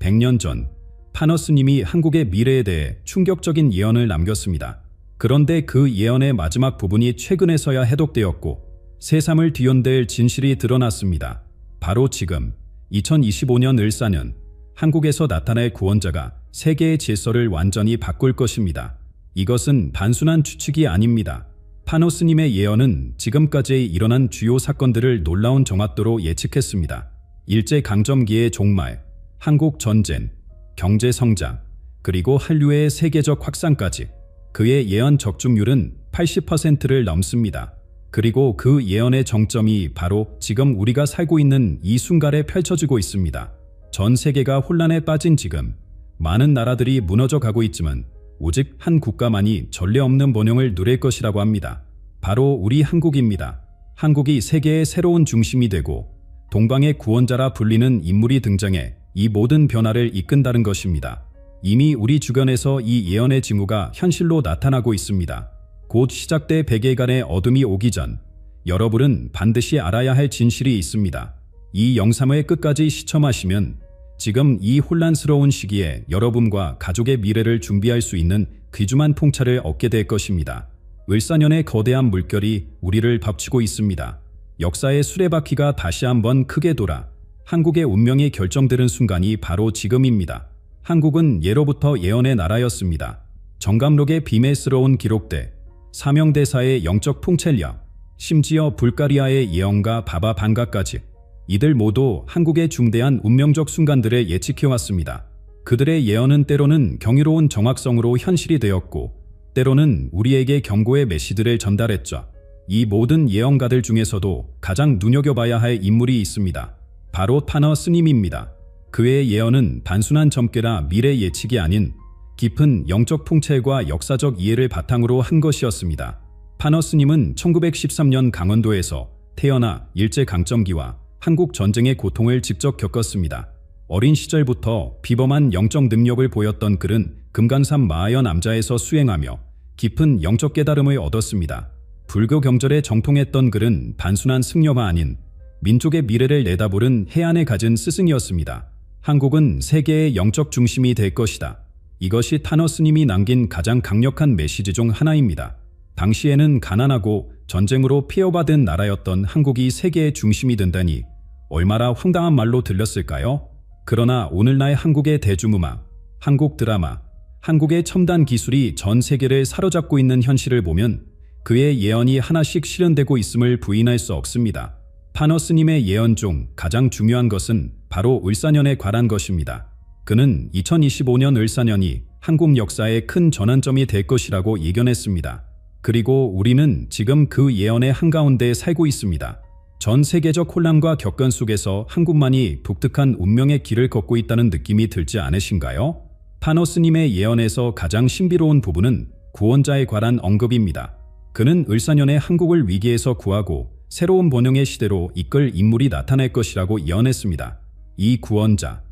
100년 전 파너스님이 한국의 미래에 대해 충격적인 예언을 남겼습니다. 그런데 그 예언의 마지막 부분이 최근에서야 해독되었고 세상을 뒤흔들 진실이 드러났습니다. 바로 지금 2025년 을사년 한국에서 나타날 구원자가 세계의 질서를 완전히 바꿀 것입니다. 이것은 단순한 추측이 아닙니다. 파노스님의 예언은 지금까지 일어난 주요 사건들을 놀라운 정확도로 예측했습니다. 일제강점기의 종말, 한국 전쟁, 경제 성장, 그리고 한류의 세계적 확산까지 그의 예언 적중률은 80%를 넘습니다. 그리고 그 예언의 정점이 바로 지금 우리가 살고 있는 이 순간에 펼쳐지고 있습니다. 전 세계가 혼란에 빠진 지금 많은 나라들이 무너져 가고 있지만 오직 한 국가만이 전례 없는 번영을 누릴 것이라고 합니다. 바로 우리 한국입니다. 한국이 세계의 새로운 중심이 되고 동방의 구원자라 불리는 인물이 등장해 이 모든 변화를 이끈다는 것입니다. 이미 우리 주변에서 이 예언의 징후가 현실로 나타나고 있습니다. 곧 시작될 100일간의 어둠이 오기 전 여러분은 반드시 알아야 할 진실이 있습니다. 이 영상을 끝까지 시청하시면 지금 이 혼란스러운 시기에 여러분과 가족의 미래를 준비할 수 있는 귀중한 통찰을 얻게 될 것입니다. 을사년의 거대한 물결이 우리를 덮치고 있습니다. 역사의 수레바퀴가 다시 한번 크게 돌아 한국의 운명이 결정되는 순간이 바로 지금입니다. 한국은 예로부터 예언의 나라였습니다. 정감록의 비밀스러운 기록들, 사명대사의 영적 통찰력, 심지어 불가리아의 예언과 바바 반가까지 이들 모두 한국의 중대한 운명적 순간들을 예측해왔습니다. 그들의 예언은 때로는 경이로운 정확성으로 현실이 되었고 때로는 우리에게 경고의 메시지를 전달했죠. 이 모든 예언가들 중에서도 가장 눈여겨봐야 할 인물이 있습니다. 바로 파너 스님입니다. 그의 예언은 단순한 점괘나 미래 예측이 아닌 깊은 영적 통찰과 역사적 이해를 바탕으로 한 것이었습니다. 파너 스님은 1913년 강원도에서 태어나 일제강점기와 한국 전쟁의 고통을 직접 겪었습니다. 어린 시절부터 비범한 영적 능력을 보였던 그는 금강산 마하여 남자에서 수행하며 깊은 영적 깨달음을 얻었습니다. 불교 경전에 정통했던 그는 단순한 승려가 아닌 민족의 미래를 내다보는 해안에 가진 스승이었습니다. 한국은 세계의 영적 중심이 될 것이다. 이것이 타너 스님이 남긴 가장 강력한 메시지 중 하나입니다. 당시에는 가난하고 전쟁으로 피해받은 나라였던 한국이 세계의 중심이 된다니 얼마나 황당한 말로 들렸을까요? 그러나 오늘날 한국의 대중음악, 한국 드라마, 한국의 첨단 기술이 전 세계를 사로잡고 있는 현실을 보면 그의 예언이 하나씩 실현되고 있음을 부인할 수 없습니다. 파너스님의 예언 중 가장 중요한 것은 바로 을사년에 관한 것입니다. 그는 2025년 을사년이 한국 역사의 큰 전환점이 될 것이라고 예견했습니다. 그리고 우리는 지금 그 예언의 한가운데 살고 있습니다. 전 세계적 혼란과 격변 속에서 한국만이 독특한 운명의 길을 걷고 있다는 느낌이 들지 않으신가요? 파너스님의 예언에서 가장 신비로운 부분은 구원자에 관한 언급입니다. 그는 을사년에 한국을 위기에서 구하고 새로운 번영의 시대로 이끌 인물이 나타날 것이라고 예언했습니다. 이 구원자,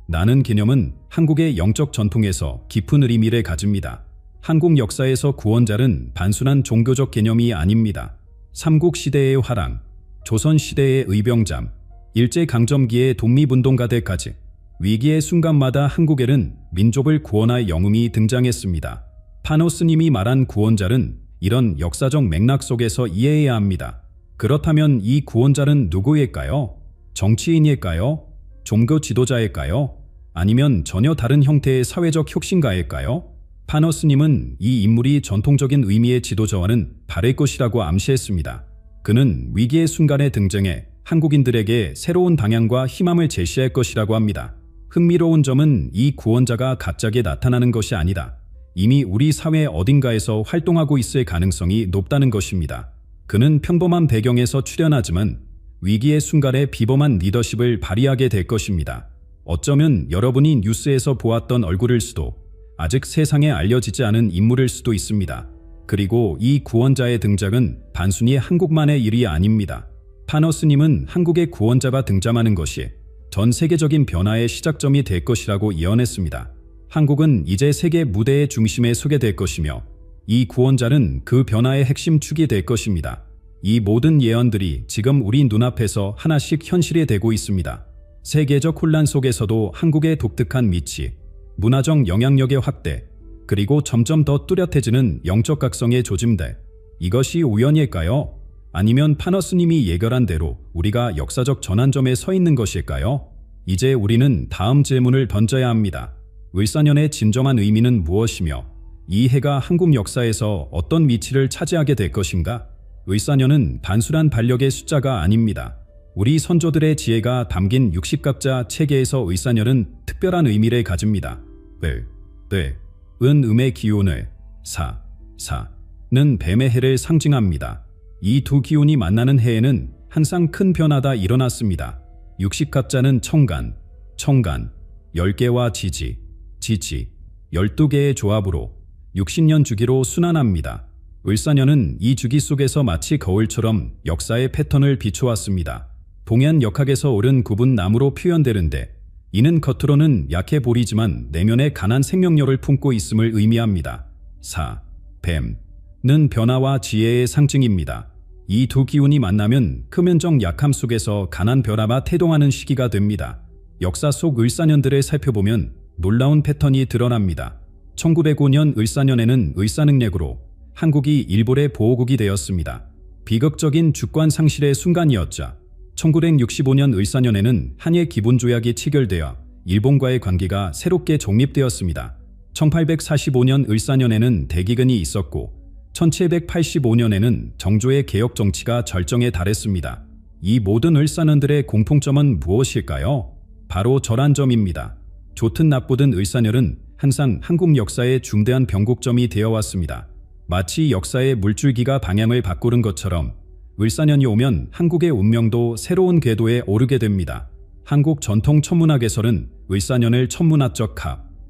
나는 개념은 한국의 영적 전통에서 깊은 의미를 가집니다. 한국 역사에서 구원자는 단순한 종교적 개념이 아닙니다. 삼국시대의 화랑, 조선시대의 의병잠, 일제강점기의 독립운동가들까지 위기의 순간마다 한국에는 민족을 구원할 영웅이 등장했습니다. 파너스님이 말한 구원자는 이런 역사적 맥락 속에서 이해해야 합니다. 그렇다면 이 구원자는 누구일까요? 정치인일까요? 종교 지도자일까요? 아니면 전혀 다른 형태의 사회적 혁신가일까요? 파너스님은 이 인물이 전통적인 의미의 지도자와는 다를 것이라고 암시했습니다. 그는 위기의 순간에 등장해 한국인들에게 새로운 방향과 희망을 제시할 것이라고 합니다. 흥미로운 점은 이 구원자가 갑자기 나타나는 것이 아니다. 이미 우리 사회 어딘가에서 활동하고 있을 가능성이 높다는 것입니다. 그는 평범한 배경에서 출현하지만 위기의 순간에 비범한 리더십을 발휘하게 될 것입니다. 어쩌면 여러분이 뉴스에서 보았던 얼굴일 수도, 아직 세상에 알려지지 않은 인물일 수도 있습니다. 그리고 이 구원자의 등장은 단순히 한국만의 일이 아닙니다. 파너스님은 한국의 구원자가 등장하는 것이 전 세계적인 변화의 시작점이 될 것이라고 예언했습니다. 한국은 이제 세계 무대의 중심에 서게 될 것이며 이 구원자는 그 변화의 핵심 축이 될 것입니다. 이 모든 예언들이 지금 우리 눈앞에서 하나씩 현실이 되고 있습니다. 세계적 혼란 속에서도 한국의 독특한 위치, 문화적 영향력의 확대, 그리고 점점 더 뚜렷해지는 영적 각성의 조짐들. 이것이 우연일까요? 아니면 파너스님이 예견한 대로 우리가 역사적 전환점에 서 있는 것일까요? 이제 우리는 다음 질문을 던져야 합니다. 을사년의 진정한 의미는 무엇이며 이 해가 한국 역사에서 어떤 위치를 차지하게 될 것인가? 을사년은 단순한 달력의 숫자가 아닙니다. 우리 선조들의 지혜가 담긴 60각자 체계에서 을사년은 특별한 의미를 가집니다. 음의 기운을, 는 뱀의 해를 상징합니다. 이 두 기운이 만나는 해에는 항상 큰 변화가 일어났습니다. 60각자는 청간, 10개와 지지, 12개의 조합으로 60년 주기로 순환합니다. 을사년은 이 주기 속에서 마치 거울처럼 역사의 패턴을 비춰왔습니다. 동양 역학에서 옳은 굽은 나무로 표현되는데 이는 겉으로는 약해 보이지만 내면에 강한 생명력을 품고 있음을 의미합니다. 뱀은 변화와 지혜의 상징입니다. 이 두 기운이 만나면 표면적 약함 속에서 강한 변화가 태동하는 시기가 됩니다. 역사 속 을사년들을 살펴보면 놀라운 패턴이 드러납니다. 1905년 을사년에는 을사능력으로 한국이 일본의 보호국이 되었습니다. 비극적인 주권 상실의 순간이었죠. 1965년 을사년에는 한일 기본조약이 체결되어 일본과의 관계가 새롭게 정립되었습니다. 1845년 을사년에는 대기근이 있었고 1785년에는 정조의 개혁 정치가 절정에 달했습니다. 이 모든 을사년들의 공통점은 무엇일까요? 바로 전환점입니다. 좋든 나쁘든 을사년은 항상 한국 역사의 중대한 변곡점이 되어왔습니다. 마치 역사의 물줄기가 방향을 바꾸는 것처럼 을사년이 오면 한국의 운명도 새로운 궤도에 오르게 됩니다. 한국 전통 천문학에서는 을사년을 천문학적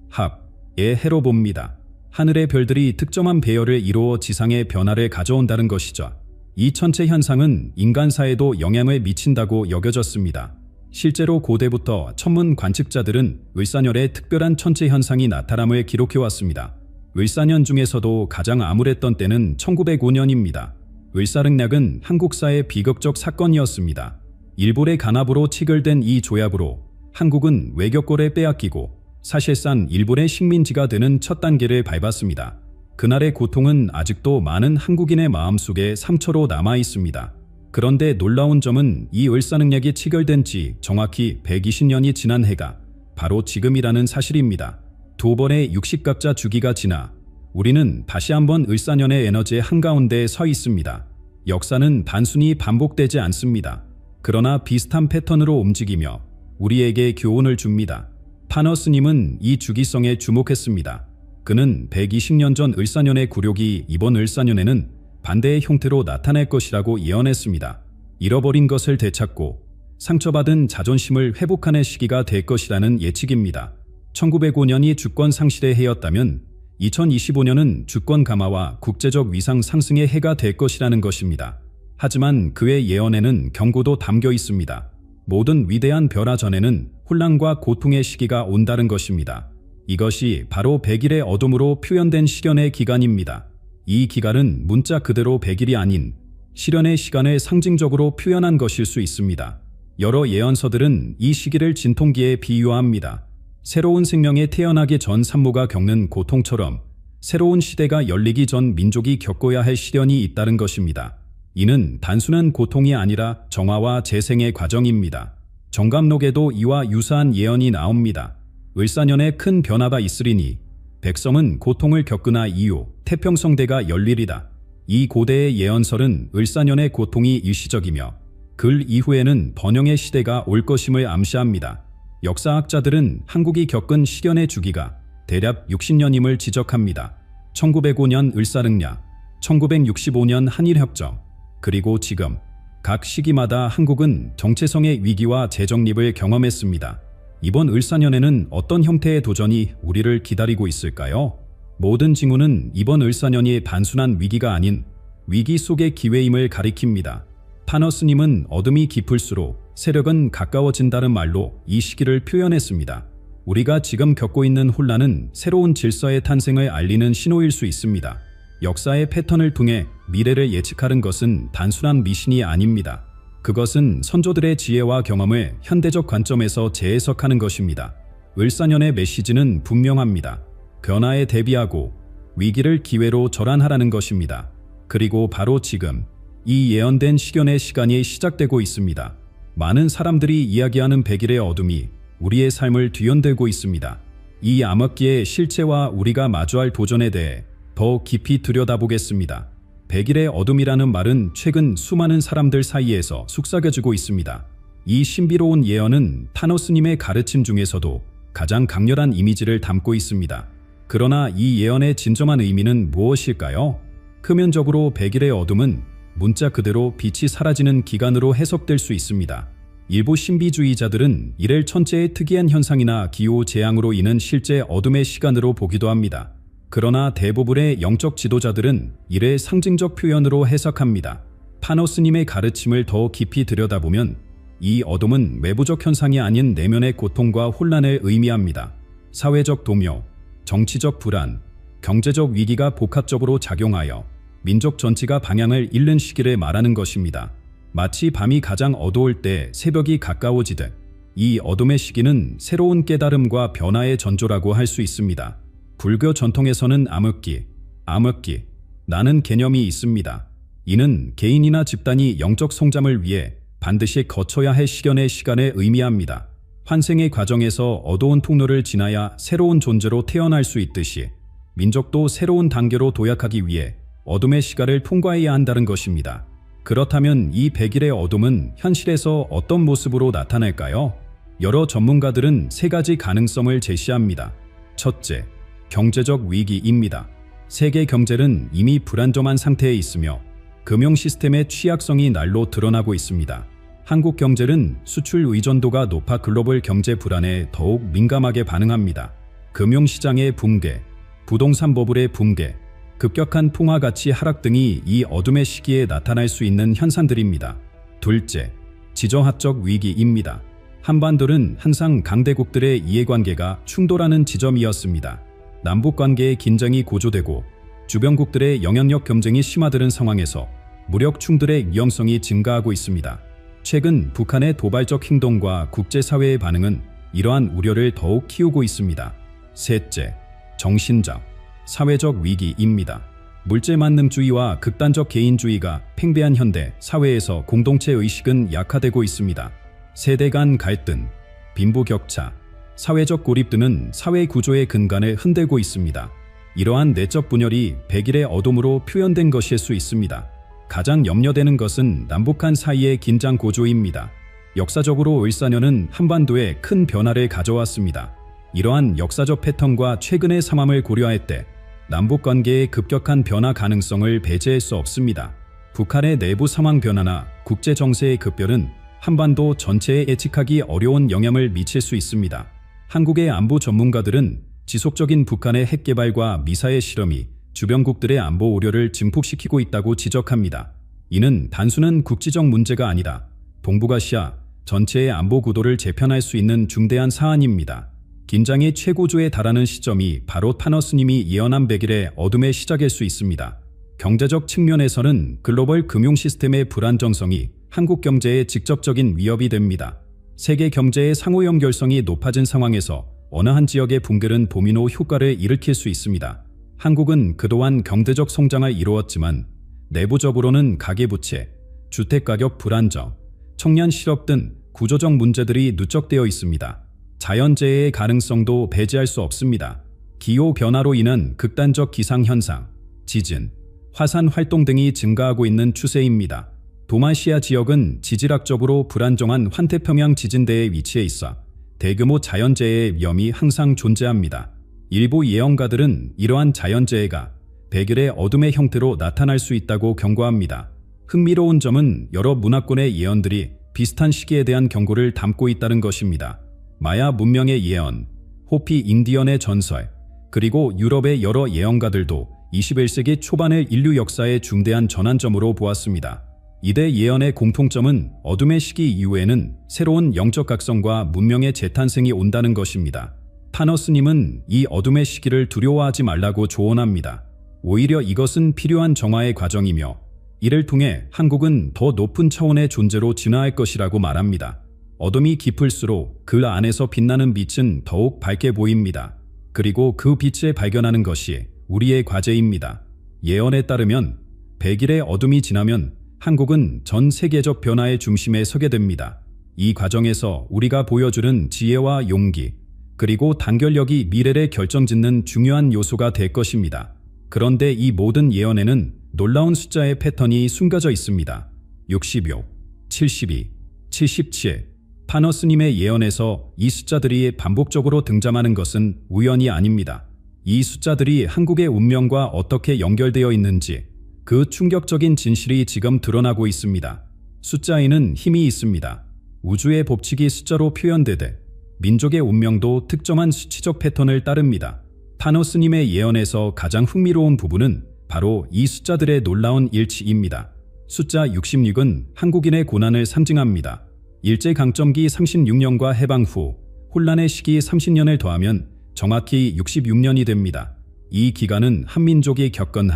합의 해로 봅니다. 하늘의 별들이 특정한 배열을 이루어 지상의 변화를 가져온다는 것이죠. 이 천체 현상은 인간사에도 영향을 미친다고 여겨졌습니다. 실제로 고대부터 천문 관측자들은 을사년에 특별한 천체 현상이 나타남을 기록해왔습니다. 을사년 중에서도 가장 암울했던 때는 1905년입니다. 을사릉락은 한국사의 비극적 사건이었습니다. 일본의 간압으로 체결된 이 조약으로 한국은 외교권을 빼앗기고 사실상 일본의 식민지가 되는 첫 단계를 밟았습니다. 그날의 고통은 아직도 많은 한국인의 마음속에 상처로 남아 있습니다. 그런데 놀라운 점은 이 을사능력이 체결된 지 정확히 120년이 지난 해가 바로 지금이라는 사실입니다. 두 번의 60각자 주기가 지나 우리는 다시 한번 을사년의 에너지의 한가운데에 서 있습니다. 역사는 단순히 반복되지 않습니다. 그러나 비슷한 패턴으로 움직이며 우리에게 교훈을 줍니다. 파너스님은 이 주기성에 주목했습니다. 그는 120년 전 을사년의 굴욕이 이번 을사년에는 반대의 형태로 나타날 것이라고 예언했습니다. 잃어버린 것을 되찾고 상처받은 자존심을 회복하는 시기가 될 것이라는 예측입니다. 1905년이 주권 상실의 해였다면 2025년은 주권 강화와 국제적 위상 상승의 해가 될 것이라는 것입니다. 하지만 그의 예언에는 경고도 담겨 있습니다. 모든 위대한 벼라 전에는 혼란과 고통의 시기가 온다는 것입니다. 이것이 바로 100일의 어둠으로 표현된 시련의 기간입니다. 이 기간은 문자 그대로 100일이 아닌 시련의 시간을 상징적으로 표현한 것일 수 있습니다. 여러 예언서들은 이 시기를 진통기에 비유합니다. 새로운 생명에 태어나기 전 산모가 겪는 고통처럼 새로운 시대가 열리기 전 민족이 겪어야 할 시련이 있다는 것입니다. 이는 단순한 고통이 아니라 정화와 재생의 과정입니다. 정감록에도 이와 유사한 예언이 나옵니다. 을사년에 큰 변화가 있으리니 백성은 고통을 겪으나 이후 태평성대가 열리리다. 이 고대의 예언설은 을사년의 고통이 일시적이며 그 이후에는 번영의 시대가 올 것임을 암시합니다. 역사학자들은 한국이 겪은 시련의 주기가 대략 60년임을 지적합니다. 1905년 을사릉야, 1965년 한일협정, 그리고 지금 각 시기마다 한국은 정체성의 위기와 재정립을 경험했습니다. 이번 을사년에는 어떤 형태의 도전이 우리를 기다리고 있을까요? 모든 징후는 이번 을사년이 단순한 위기가 아닌 위기 속의 기회임을 가리킵니다. 파너스님은 어둠이 깊을수록 세력은 가까워진다는 말로 이 시기를 표현했습니다. 우리가 지금 겪고 있는 혼란은 새로운 질서의 탄생을 알리는 신호일 수 있습니다. 역사의 패턴을 통해 미래를 예측하는 것은 단순한 미신이 아닙니다. 그것은 선조들의 지혜와 경험을 현대적 관점에서 재해석하는 것입니다. 을사년의 메시지는 분명합니다. 변화에 대비하고 위기를 기회로 전환하라는 것입니다. 그리고 바로 지금 이 예언된 시련의 시간이 시작되고 있습니다. 많은 사람들이 이야기하는 100일의 어둠이 우리의 삶을 뒤흔들고 있습니다. 이 암흑기의 실체와 우리가 마주할 도전에 대해 더 깊이 들여다보겠습니다. 100일의 어둠이라는 말은 최근 수많은 사람들 사이에서 속삭여지고 있습니다. 이 신비로운 예언은 파너스님의 가르침 중에서도 가장 강렬한 이미지를 담고 있습니다. 그러나 이 예언의 진정한 의미는 무엇일까요? 표면적으로 100일의 어둠은 문자 그대로 빛이 사라지는 기간으로 해석될 수 있습니다. 일부 신비주의자들은 이를 천체의 특이한 현상이나 기후 재앙으로 인한 실제 어둠의 시간으로 보기도 합니다. 그러나 대부분의 영적 지도자들은 이를 상징적 표현으로 해석합니다. 파너스님의 가르침을 더 깊이 들여다보면 이 어둠은 외부적 현상이 아닌 내면의 고통과 혼란을 의미합니다. 사회적 동요, 정치적 불안, 경제적 위기가 복합적으로 작용하여 민족 전체가 방향을 잃는 시기를 말하는 것입니다. 마치 밤이 가장 어두울 때 새벽이 가까워지듯 이 어둠의 시기는 새로운 깨달음과 변화의 전조라고 할 수 있습니다. 불교 전통에서는 암흑기, 나는 개념이 있습니다. 이는 개인이나 집단이 영적 성장을 위해 반드시 거쳐야 할 시련의 시간을 의미합니다. 환생의 과정에서 어두운 통로를 지나야 새로운 존재로 태어날 수 있듯이 민족도 새로운 단계로 도약하기 위해 어둠의 시간을 통과해야 한다는 것입니다. 그렇다면 이 100일의 어둠은 현실에서 어떤 모습으로 나타날까요? 여러 전문가들은 세 가지 가능성을 제시합니다. 첫째, 경제적 위기입니다. 세계 경제는 이미 불안정한 상태에 있으며 금융 시스템의 취약성이 날로 드러나고 있습니다. 한국 경제는 수출 의존도가 높아 글로벌 경제 불안에 더욱 민감하게 반응합니다. 금융시장의 붕괴, 부동산 버블의 붕괴, 급격한 풍화 가치 하락 등이 이 어둠의 시기에 나타날 수 있는 현상들입니다. 둘째, 지정학적 위기입니다. 한반도는 항상 강대국들의 이해관계가 충돌하는 지점이었습니다. 남북관계의 긴장이 고조되고 주변국들의 영향력 경쟁이 심화되는 상황에서 무력 충돌의 위험성이 증가하고 있습니다. 최근 북한의 도발적 행동과 국제사회의 반응은 이러한 우려를 더욱 키우고 있습니다. 셋째, 정신적, 사회적 위기입니다. 물질만능주의와 극단적 개인주의가 팽배한 현대 사회에서 공동체 의식은 약화되고 있습니다. 세대 간 갈등, 빈부격차, 사회적 고립 등은 사회 구조의 근간을 흔들고 있습니다. 이러한 내적 분열이 100일의 어둠으로 표현된 것일 수 있습니다. 가장 염려되는 것은 남북한 사이의 긴장 고조입니다. 역사적으로 을 4년은 한반도에 큰 변화를 가져왔습니다. 이러한 역사적 패턴과 최근의 상황을 고려할 때 남북 관계의 급격한 변화 가능성을 배제할 수 없습니다. 북한의 내부 상황 변화나 국제 정세의 급변은 한반도 전체에 예측하기 어려운 영향을 미칠 수 있습니다. 한국의 안보 전문가들은 지속적인 북한의 핵 개발과 미사일 실험이 주변국들의 안보 우려를 증폭시키고 있다고 지적합니다. 이는 단순한 국지적 문제가 아니라 동북아시아 전체의 안보 구도를 재편할 수 있는 중대한 사안입니다. 긴장의 최고조에 달하는 시점이 바로 타너스님이 예언한 100일의 어둠의 시작일 수 있습니다. 경제적 측면에서는 글로벌 금융 시스템의 불안정성이 한국 경제에 직접적인 위협이 됩니다. 세계 경제의 상호 연결성이 높아진 상황에서 어느 한 지역의 붕괴는 도미노 효과를 일으킬 수 있습니다. 한국은 그동안 경제적 성장을 이루었지만 내부적으로는 가계부채, 주택가격 불안정, 청년 실업 등 구조적 문제들이 누적되어 있습니다. 자연재해의 가능성도 배제할 수 없습니다. 기후변화로 인한 극단적 기상현상, 지진, 화산 활동 등이 증가하고 있는 추세입니다. 동아시아 지역은 지질학적으로 불안정한 환태평양 지진대에 위치해 있어 대규모 자연재해의 위험이 항상 존재합니다. 일부 예언가들은 이러한 자연재해가 100일의 어둠의 형태로 나타날 수 있다고 경고합니다. 흥미로운 점은 여러 문화권의 예언들이 비슷한 시기에 대한 경고를 담고 있다는 것입니다. 마야 문명의 예언, 호피 인디언의 전설, 그리고 유럽의 여러 예언가들도 21세기 초반의 인류 역사의 중대한 전환점으로 보았습니다. 이대 예언의 공통점은 어둠의 시기 이후에는 새로운 영적 각성과 문명의 재탄생이 온다는 것입니다. 타너스님은 이 어둠의 시기를 두려워하지 말라고 조언합니다. 오히려 이것은 필요한 정화의 과정이며 이를 통해 한국은 더 높은 차원의 존재로 진화할 것이라고 말합니다. 어둠이 깊을수록 그 안에서 빛나는 빛은 더욱 밝게 보입니다. 그리고 그 빛을 발견하는 것이 우리의 과제입니다. 예언에 따르면 100일의 어둠이 지나면 한국은 전 세계적 변화의 중심에 서게 됩니다. 이 과정에서 우리가 보여주는 지혜와 용기, 그리고 단결력이 미래를 결정짓는 중요한 요소가 될 것입니다. 그런데 이 모든 예언에는 놀라운 숫자의 패턴이 숨겨져 있습니다. 66, 72, 77. 타너스님의 예언에서 이 숫자들이 반복적으로 등장하는 것은 우연이 아닙니다. 이 숫자들이 한국의 운명과 어떻게 연결되어 있는지 그 충격적인 진실이 지금 드러나고 있습니다. 숫자에는 힘이 있습니다. 우주의 법칙이 숫자로 표현되듯 민족의 운명도 특정한 수치적 패턴을 따릅니다. 타너스님의 예언에서 가장 흥미로운 부분은 바로 이 숫자들의 놀라운 일치입니다. 숫자 66은 한국인의 고난을 상징합니다. 일제강점기 36년과 해방 후 혼란의 시기 30년을 더하면 정확히 66년이 됩니다. 이 기간은 한민족이 겪은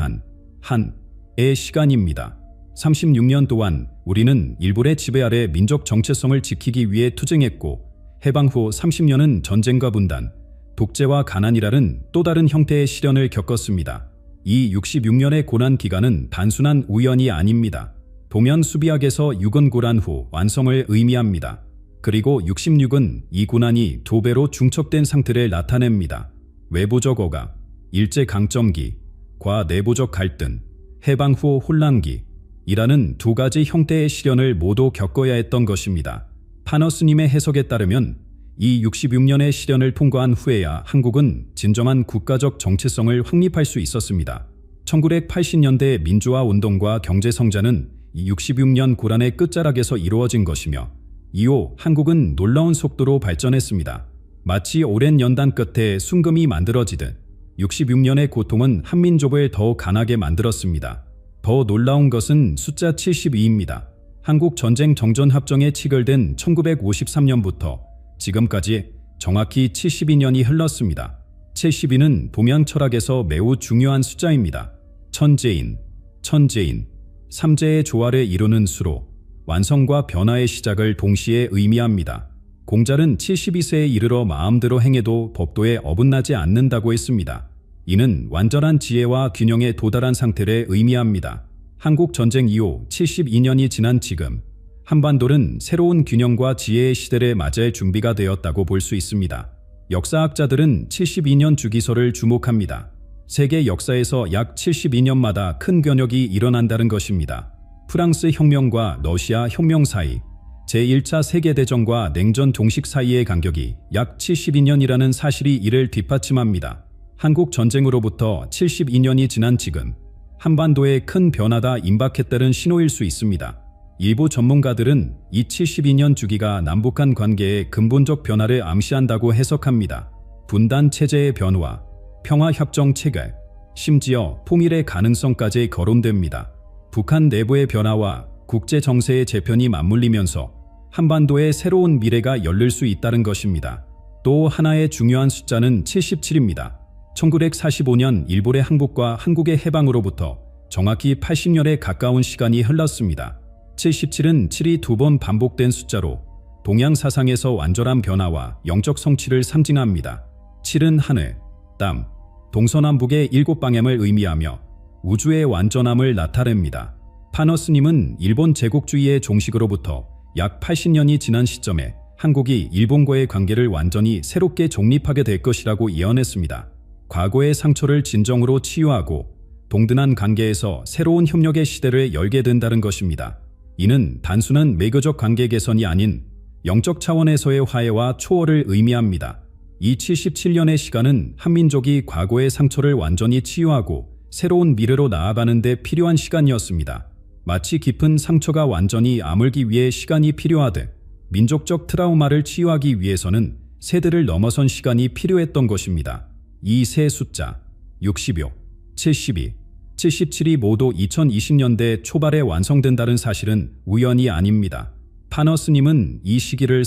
한의 시간입니다. 36년 동안 우리는 일본의 지배 아래 민족 정체성을 지키기 위해 투쟁했고 해방 후 30년은 전쟁과 분단, 독재와 가난이라는 또 다른 형태의 시련을 겪었습니다. 이 66년의 고난 기간은 단순한 우연이 아닙니다. 도면 수비학에서 6은 고난 후 완성을 의미합니다. 그리고 66은 이 고난이 2배로 중첩된 상태를 나타냅니다. 외부적 억압, 일제강점기, 과 내부적 갈등, 해방 후 혼란기이라는 두 가지 형태의 시련을 모두 겪어야 했던 것입니다. 타너스님의 해석에 따르면 이 66년의 시련을 통과한 후에야 한국은 진정한 국가적 정체성을 확립할 수 있었습니다. 1980년대 민주화 운동과 경제 성장은 이 66년 고난의 끝자락에서 이루어진 것이며 이후 한국은 놀라운 속도로 발전했습니다. 마치 오랜 연단 끝에 순금이 만들어지듯 66년의 고통은 한민족을 더 강하게 만들었습니다. 더 놀라운 것은 숫자 72입니다. 한국 전쟁 정전합정에 체결된 1953년부터 지금까지 정확히 72년이 흘렀습니다. 72는 동양 철학에서 매우 중요한 숫자입니다. 천재인, 삼재의 조화를 이루는 수로 완성과 변화의 시작을 동시에 의미합니다. 공자는 72세에 이르러 마음대로 행해도 법도에 어긋나지 않는다고 했습니다. 이는 완전한 지혜와 균형에 도달한 상태를 의미합니다. 한국 전쟁 이후 72년이 지난 지금 한반도는 새로운 균형과 지혜의 시대를 맞이할 준비가 되었다고 볼 수 있습니다. 역사학자들은 72년 주기설을 주목합니다. 세계 역사에서 약 72년마다 큰 변혁이 일어난다는 것입니다. 프랑스 혁명과 러시아 혁명 사이, 제1차 세계대전과 냉전 종식 사이의 간격이 약 72년이라는 사실이 이를 뒷받침합니다. 한국 전쟁으로부터 72년이 지난 지금 한반도에 큰 변화가 임박했다는 신호일 수 있습니다. 일부 전문가들은 이 72년 주기가 남북 간 관계의 근본적 변화를 암시한다고 해석합니다. 분단 체제의 변화, 평화협정 체결, 심지어 통일의 가능성까지 거론됩니다. 북한 내부의 변화와 국제 정세의 재편이 맞물리면서 한반도의 새로운 미래가 열릴 수 있다는 것입니다. 또 하나의 중요한 숫자는 77입니다. 1945년 일본의 항복과 한국의 해방으로부터 정확히 80년에 가까운 시간이 흘렀습니다. 77은 7이 두 번 반복된 숫자로 동양 사상에서 완전한 변화와 영적 성취를 상징합니다. 7은 하늘, 땅, 동서남북의 7방향을 의미하며 우주의 완전함을 나타냅니다. 파너스님은 일본 제국주의의 종식으로부터 약 80년이 지난 시점에 한국이 일본과의 관계를 완전히 새롭게 정립하게 될 것이라고 예언했습니다. 과거의 상처를 진정으로 치유하고 동등한 관계에서 새로운 협력의 시대를 열게 된다는 것입니다. 이는 단순한 외교적 관계 개선이 아닌 영적 차원에서의 화해와 초월을 의미합니다. 이 77년의 시간은 한민족이 과거의 상처를 완전히 치유하고 새로운 미래로 나아가는 데 필요한 시간이었습니다. 마치 깊은 상처가 완전히 아물기 위해 시간이 필요하듯 민족적 트라우마를 치유하기 위해서는 세대를 넘어선 시간이 필요했던 것입니다. 이 세 숫자 60요, 72, 77이 모두 2020년대 초반에 완성된다는 사실은 우연이 아닙니다. 파너스님은 이 시기를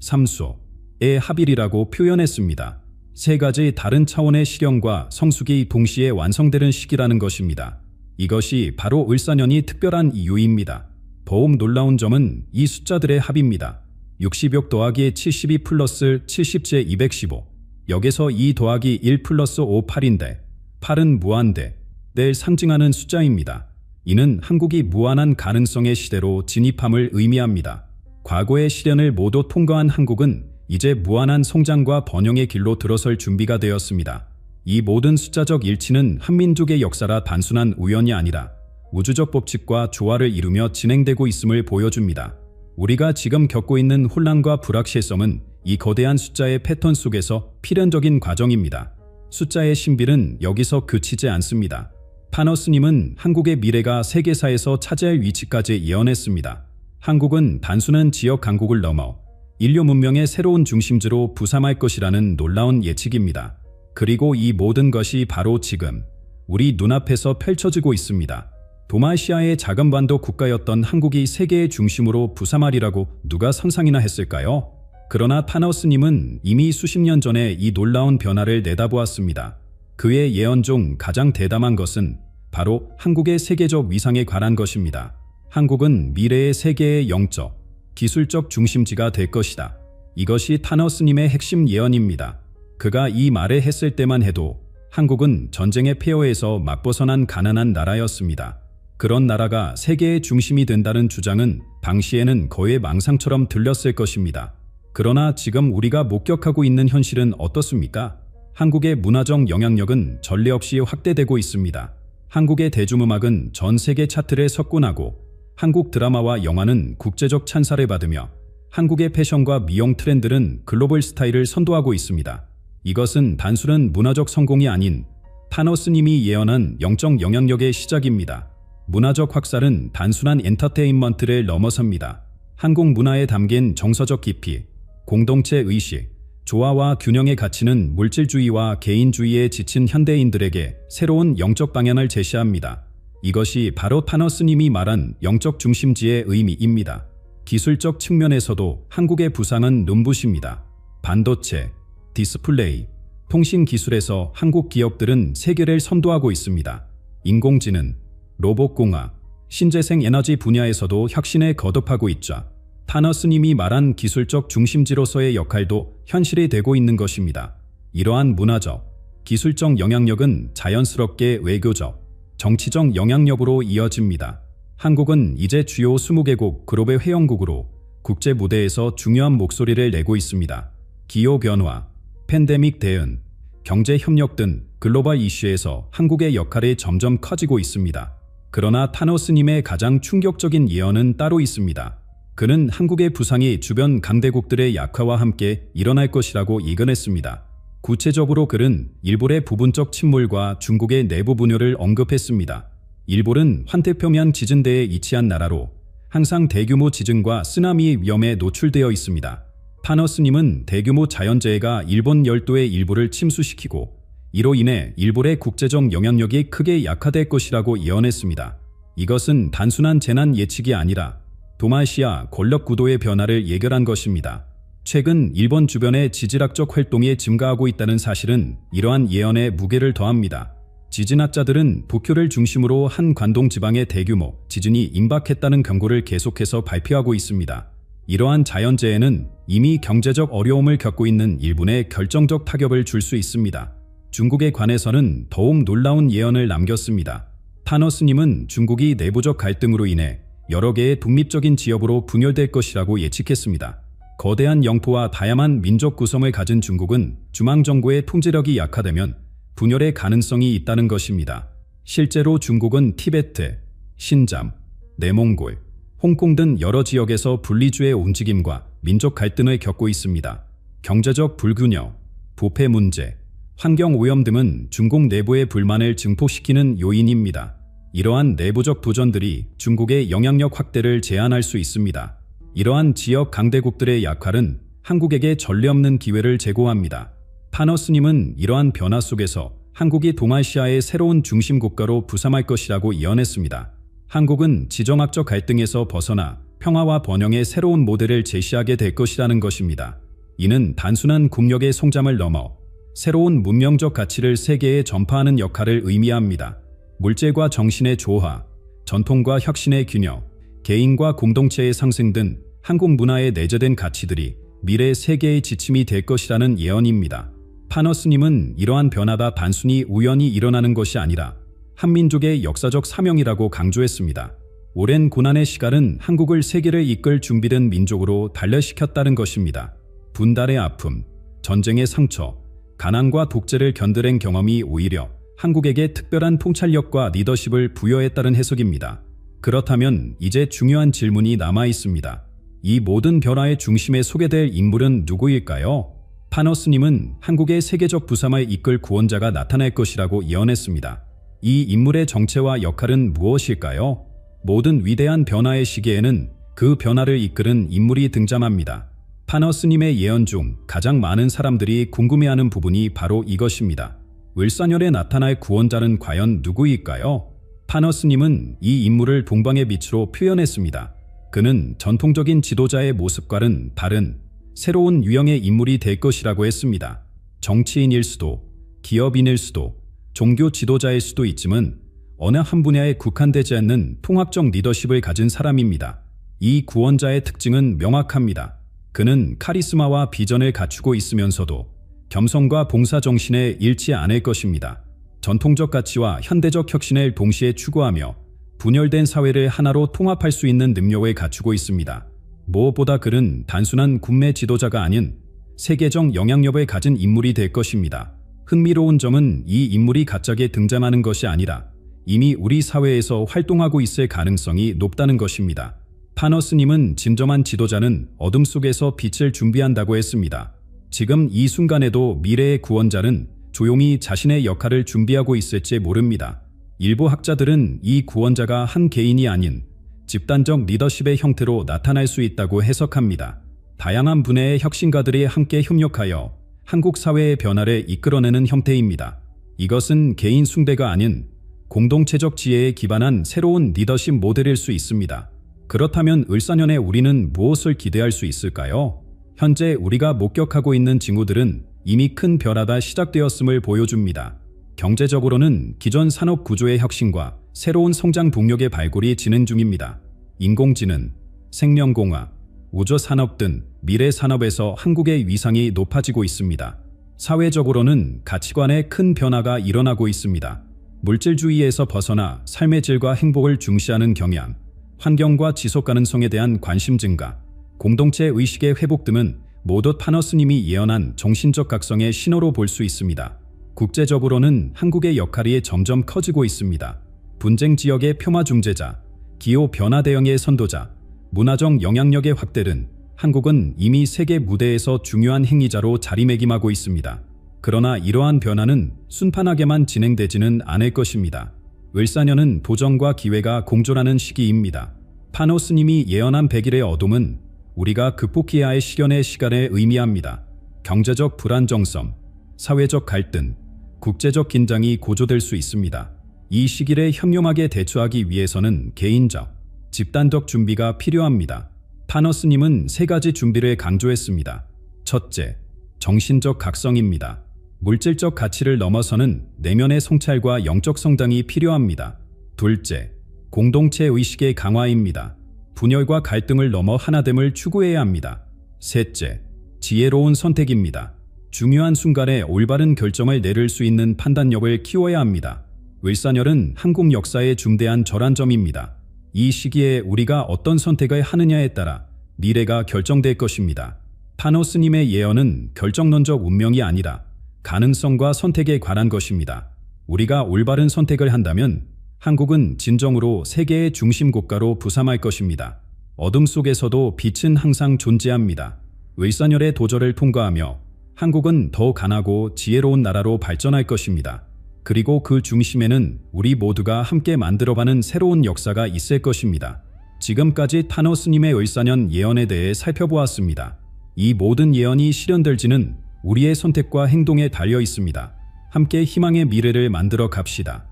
삼수의 합일이라고 표현했습니다. 세 가지 다른 차원의 시련과 성숙이 동시에 완성되는 시기라는 것입니다. 이것이 바로 을사년이 특별한 이유입니다. 더욱 놀라운 점은 이 숫자들의 합입니다. 60역 더하기 72 플러스 70제 215, 여기서 2 더하기 1 플러스 5 8인데 8은 무한대, 를 상징하는 숫자입니다. 이는 한국이 무한한 가능성의 시대로 진입함을 의미합니다. 과거의 시련을 모두 통과한 한국은 이제 무한한 성장과 번영의 길로 들어설 준비가 되었습니다. 이 모든 숫자적 일치는 한민족의 역사라 단순한 우연이 아니라 우주적 법칙과 조화를 이루며 진행되고 있음을 보여줍니다. 우리가 지금 겪고 있는 혼란과 불확실성은 이 거대한 숫자의 패턴 속에서 필연적인 과정입니다. 숫자의 신비는 여기서 그치지 않습니다. 파너스님은 한국의 미래가 세계사에서 차지할 위치까지 예언했습니다. 한국은 단순한 지역 강국을 넘어 인류 문명의 새로운 중심지로 부상할 것이라는 놀라운 예측입니다. 그리고 이 모든 것이 바로 지금 우리 눈앞에서 펼쳐지고 있습니다. 도마시아의 작은 반도 국가였던 한국이 세계의 중심으로 부상하리라고 누가 상상이나 했을까요? 그러나 파너스님은 이미 수십 년 전에 이 놀라운 변화를 내다보았습니다. 그의 예언 중 가장 대담한 것은 바로 한국의 세계적 위상에 관한 것입니다. 한국은 미래의 세계의 영적, 기술적 중심지가 될 것이다. 이것이 파너스님의 핵심 예언입니다. 그가 이 말을 했을 때만 해도 한국은 전쟁의 폐허에서 막 벗어난 가난한 나라였습니다. 그런 나라가 세계의 중심이 된다는 주장은 당시에는 거의 망상처럼 들렸을 것입니다. 그러나 지금 우리가 목격하고 있는 현실은 어떻습니까? 한국의 문화적 영향력은 전례 없이 확대되고 있습니다. 한국의 대중음악은 전 세계 차트를 석권하고 한국 드라마와 영화는 국제적 찬사를 받으며 한국의 패션과 미용 트렌드는 글로벌 스타일을 선도하고 있습니다. 이것은 단순한 문화적 성공이 아닌 파너스님이 예언한 영적 영향력의 시작입니다. 문화적 확산은 단순한 엔터테인먼트를 넘어섭니다. 한국 문화에 담긴 정서적 깊이, 공동체 의식, 조화와 균형의 가치는 물질주의와 개인주의에 지친 현대인들에게 새로운 영적 방향을 제시합니다. 이것이 바로 파너스님이 말한 영적 중심지의 의미입니다. 기술적 측면에서도 한국의 부상은 눈부십니다. 반도체, 디스플레이, 통신 기술에서 한국 기업들은 세계를 선도하고 있습니다. 인공지능, 로봇공학, 신재생 에너지 분야에서도 혁신에 거듭하고 있죠. 파너스님이 말한 기술적 중심지로서의 역할도 현실이 되고 있는 것입니다. 이러한 문화적, 기술적 영향력은 자연스럽게 외교적, 정치적 영향력으로 이어집니다. 한국은 이제 주요 20개국 글로벌 회원국으로 국제 무대에서 중요한 목소리를 내고 있습니다. 기후변화, 팬데믹 대응, 경제협력 등 글로벌 이슈에서 한국의 역할이 점점 커지고 있습니다. 그러나 타노스님의 가장 충격적인 예언은 따로 있습니다. 그는 한국의 부상이 주변 강대국들의 약화와 함께 일어날 것이라고 예견했습니다. 구체적으로 그는 일본의 부분적 침몰과 중국의 내부 분열을 언급했습니다. 일본은 환태평양 지진대에 위치한 나라로 항상 대규모 지진과 쓰나미 위험에 노출되어 있습니다. 타너스님은 대규모 자연재해가 일본 열도의 일부를 침수시키고 이로 인해 일본의 국제적 영향력이 크게 약화될 것이라고 예언했습니다. 이것은 단순한 재난 예측이 아니라 동아시아 권력 구도의 변화를 예견한 것입니다. 최근 일본 주변의 지질학적 활동이 증가하고 있다는 사실은 이러한 예언에 무게를 더합니다. 지진학자들은 도쿄를 중심으로 한 관동 지방의 대규모 지진이 임박했다는 경고를 계속해서 발표하고 있습니다. 이러한 자연재해는 이미 경제적 어려움을 겪고 있는 일본에 결정적 타격을 줄 수 있습니다. 중국에 관해서는 더욱 놀라운 예언을 남겼습니다. 타너스님은 중국이 내부적 갈등으로 인해 여러 개의 독립적인 지역으로 분열될 것이라고 예측했습니다. 거대한 영토와 다양한 민족 구성을 가진 중국은 중앙정부의 통제력이 약화되면 분열의 가능성이 있다는 것입니다. 실제로 중국은 티베트, 신잠, 내몽골, 홍콩 등 여러 지역에서 분리주의 움직임과 민족 갈등을 겪고 있습니다. 경제적 불균형, 부패 문제, 환경오염 등은 중국 내부의 불만을 증폭시키는 요인입니다. 이러한 내부적 도전들이 중국의 영향력 확대를 제한할 수 있습니다. 이러한 지역 강대국들의 약화는 한국에게 전례 없는 기회를 제공합니다. 타너스님은 이러한 변화 속에서 한국이 동아시아의 새로운 중심 국가로 부상할 것이라고 예언했습니다. 한국은 지정학적 갈등에서 벗어나 평화와 번영의 새로운 모델을 제시하게 될 것이라는 것입니다. 이는 단순한 국력의 성장을 넘어 새로운 문명적 가치를 세계에 전파하는 역할을 의미합니다. 물질과 정신의 조화, 전통과 혁신의 균형, 개인과 공동체의 상승 등 한국 문화에 내재된 가치들이 미래 세계의 지침이 될 것이라는 예언입니다. 타너스님은 이러한 변화가 단순히 우연히 일어나는 것이 아니라 한민족의 역사적 사명이라고 강조했습니다. 오랜 고난의 시간은 한국을 세계를 이끌 준비된 민족으로 단련시켰다는 것입니다. 분달의 아픔, 전쟁의 상처, 가난과 독재를 견뎌낸 경험이 오히려 한국에게 특별한 통찰력과 리더십을 부여했다는 해석입니다. 그렇다면 이제 중요한 질문이 남아 있습니다. 이 모든 변화의 중심에 소개될 인물은 누구일까요? 타너스님은 한국의 세계적 부상을 이끌 구원자가 나타날 것이라고 예언했습니다. 이 인물의 정체와 역할은 무엇일까요? 모든 위대한 변화의 시기에는 그 변화를 이끄는 인물이 등장합니다. 타너스님의 예언 중 가장 많은 사람들이 궁금해하는 부분이 바로 이것입니다. 을사년에 나타날 구원자는 과연 누구일까요? 타너스님은 이 인물을 동방의 빛으로 표현했습니다. 그는 전통적인 지도자의 모습과는 다른 새로운 유형의 인물이 될 것이라고 했습니다. 정치인일 수도, 기업인일 수도, 종교 지도자일 수도 있지만 어느 한 분야에 국한되지 않는 통합적 리더십을 가진 사람입니다. 이 구원자의 특징은 명확합니다. 그는 카리스마와 비전을 갖추고 있으면서도 겸손과 봉사정신에 잃지 않을 것입니다. 전통적 가치와 현대적 혁신을 동시에 추구하며 분열된 사회를 하나로 통합할 수 있는 능력을 갖추고 있습니다. 무엇보다 그는 단순한 군매 지도자가 아닌 세계적 영향력을 가진 인물이 될 것입니다. 흥미로운 점은 이 인물이 갑자기 등장하는 것이 아니라 이미 우리 사회에서 활동하고 있을 가능성이 높다는 것입니다. 타너스님은 진정한 지도자는 어둠 속에서 빛을 준비한다고 했습니다. 지금 이 순간에도 미래의 구원자는 조용히 자신의 역할을 준비하고 있을지 모릅니다. 일부 학자들은 이 구원자가 한 개인이 아닌 집단적 리더십의 형태로 나타날 수 있다고 해석합니다. 다양한 분야의 혁신가들이 함께 협력하여 한국 사회의 변화를 이끌어내는 형태입니다. 이것은 개인 숭배가 아닌 공동체적 지혜에 기반한 새로운 리더십 모델일 수 있습니다. 그렇다면 을사년에 우리는 무엇을 기대할 수 있을까요? 현재 우리가 목격하고 있는 징후들은 이미 큰 변화가 시작되었음을 보여줍니다. 경제적으로는 기존 산업 구조의 혁신과 새로운 성장 동력의 발굴이 진행 중입니다. 인공지능, 생명공학, 우주산업 등 미래 산업에서 한국의 위상이 높아지고 있습니다. 사회적으로는 가치관의 큰 변화가 일어나고 있습니다. 물질주의에서 벗어나 삶의 질과 행복을 중시하는 경향, 환경과 지속 가능성에 대한 관심 증가, 공동체 의식의 회복 등은 모두 타너스님이 예언한 정신적 각성의 신호로 볼 수 있습니다. 국제적으로는 한국의 역할이 점점 커지고 있습니다. 분쟁 지역의 평화 중재자, 기후 변화 대응의 선도자, 문화적 영향력의 확대 등 한국은 이미 세계 무대에서 중요한 행위자로 자리매김하고 있습니다. 그러나 이러한 변화는 순탄하게만 진행되지는 않을 것입니다. 을사년은 도전과 기회가 공존하는 시기입니다. 파노 스님이 예언한 100일의 어둠은 우리가 극복해야 할 시련의 시간을 의미합니다. 경제적 불안정성, 사회적 갈등, 국제적 긴장이 고조될 수 있습니다. 이 시기를 현명하게 대처하기 위해서는 개인적, 집단적 준비가 필요합니다. 파노 스님은 3가지 준비를 강조했습니다. 첫째, 정신적 각성입니다. 물질적 가치를 넘어서는 내면의 성찰과 영적 성장이 필요합니다. 둘째, 공동체 의식의 강화입니다. 분열과 갈등을 넘어 하나됨을 추구해야 합니다. 셋째, 지혜로운 선택입니다. 중요한 순간에 올바른 결정을 내릴 수 있는 판단력을 키워야 합니다. 을사년은 한국 역사의 중대한 전환점입니다. 이 시기에 우리가 어떤 선택을 하느냐에 따라 미래가 결정될 것입니다. 파노 스님의 예언은 결정론적 운명이 아니라 가능성과 선택에 관한 것입니다. 우리가 올바른 선택을 한다면 한국은 진정으로 세계의 중심 국가로 부상할 것입니다. 어둠 속에서도 빛은 항상 존재합니다. 을사년의 도전을 통과하며 한국은 더 강하고 지혜로운 나라로 발전할 것입니다. 그리고 그 중심에는 우리 모두가 함께 만들어가는 새로운 역사가 있을 것입니다. 지금까지 파노 스님의 을사년 예언에 대해 살펴보았습니다. 이 모든 예언이 실현될지는 우리의 선택과 행동에 달려 있습니다. 함께 희망의 미래를 만들어 갑시다.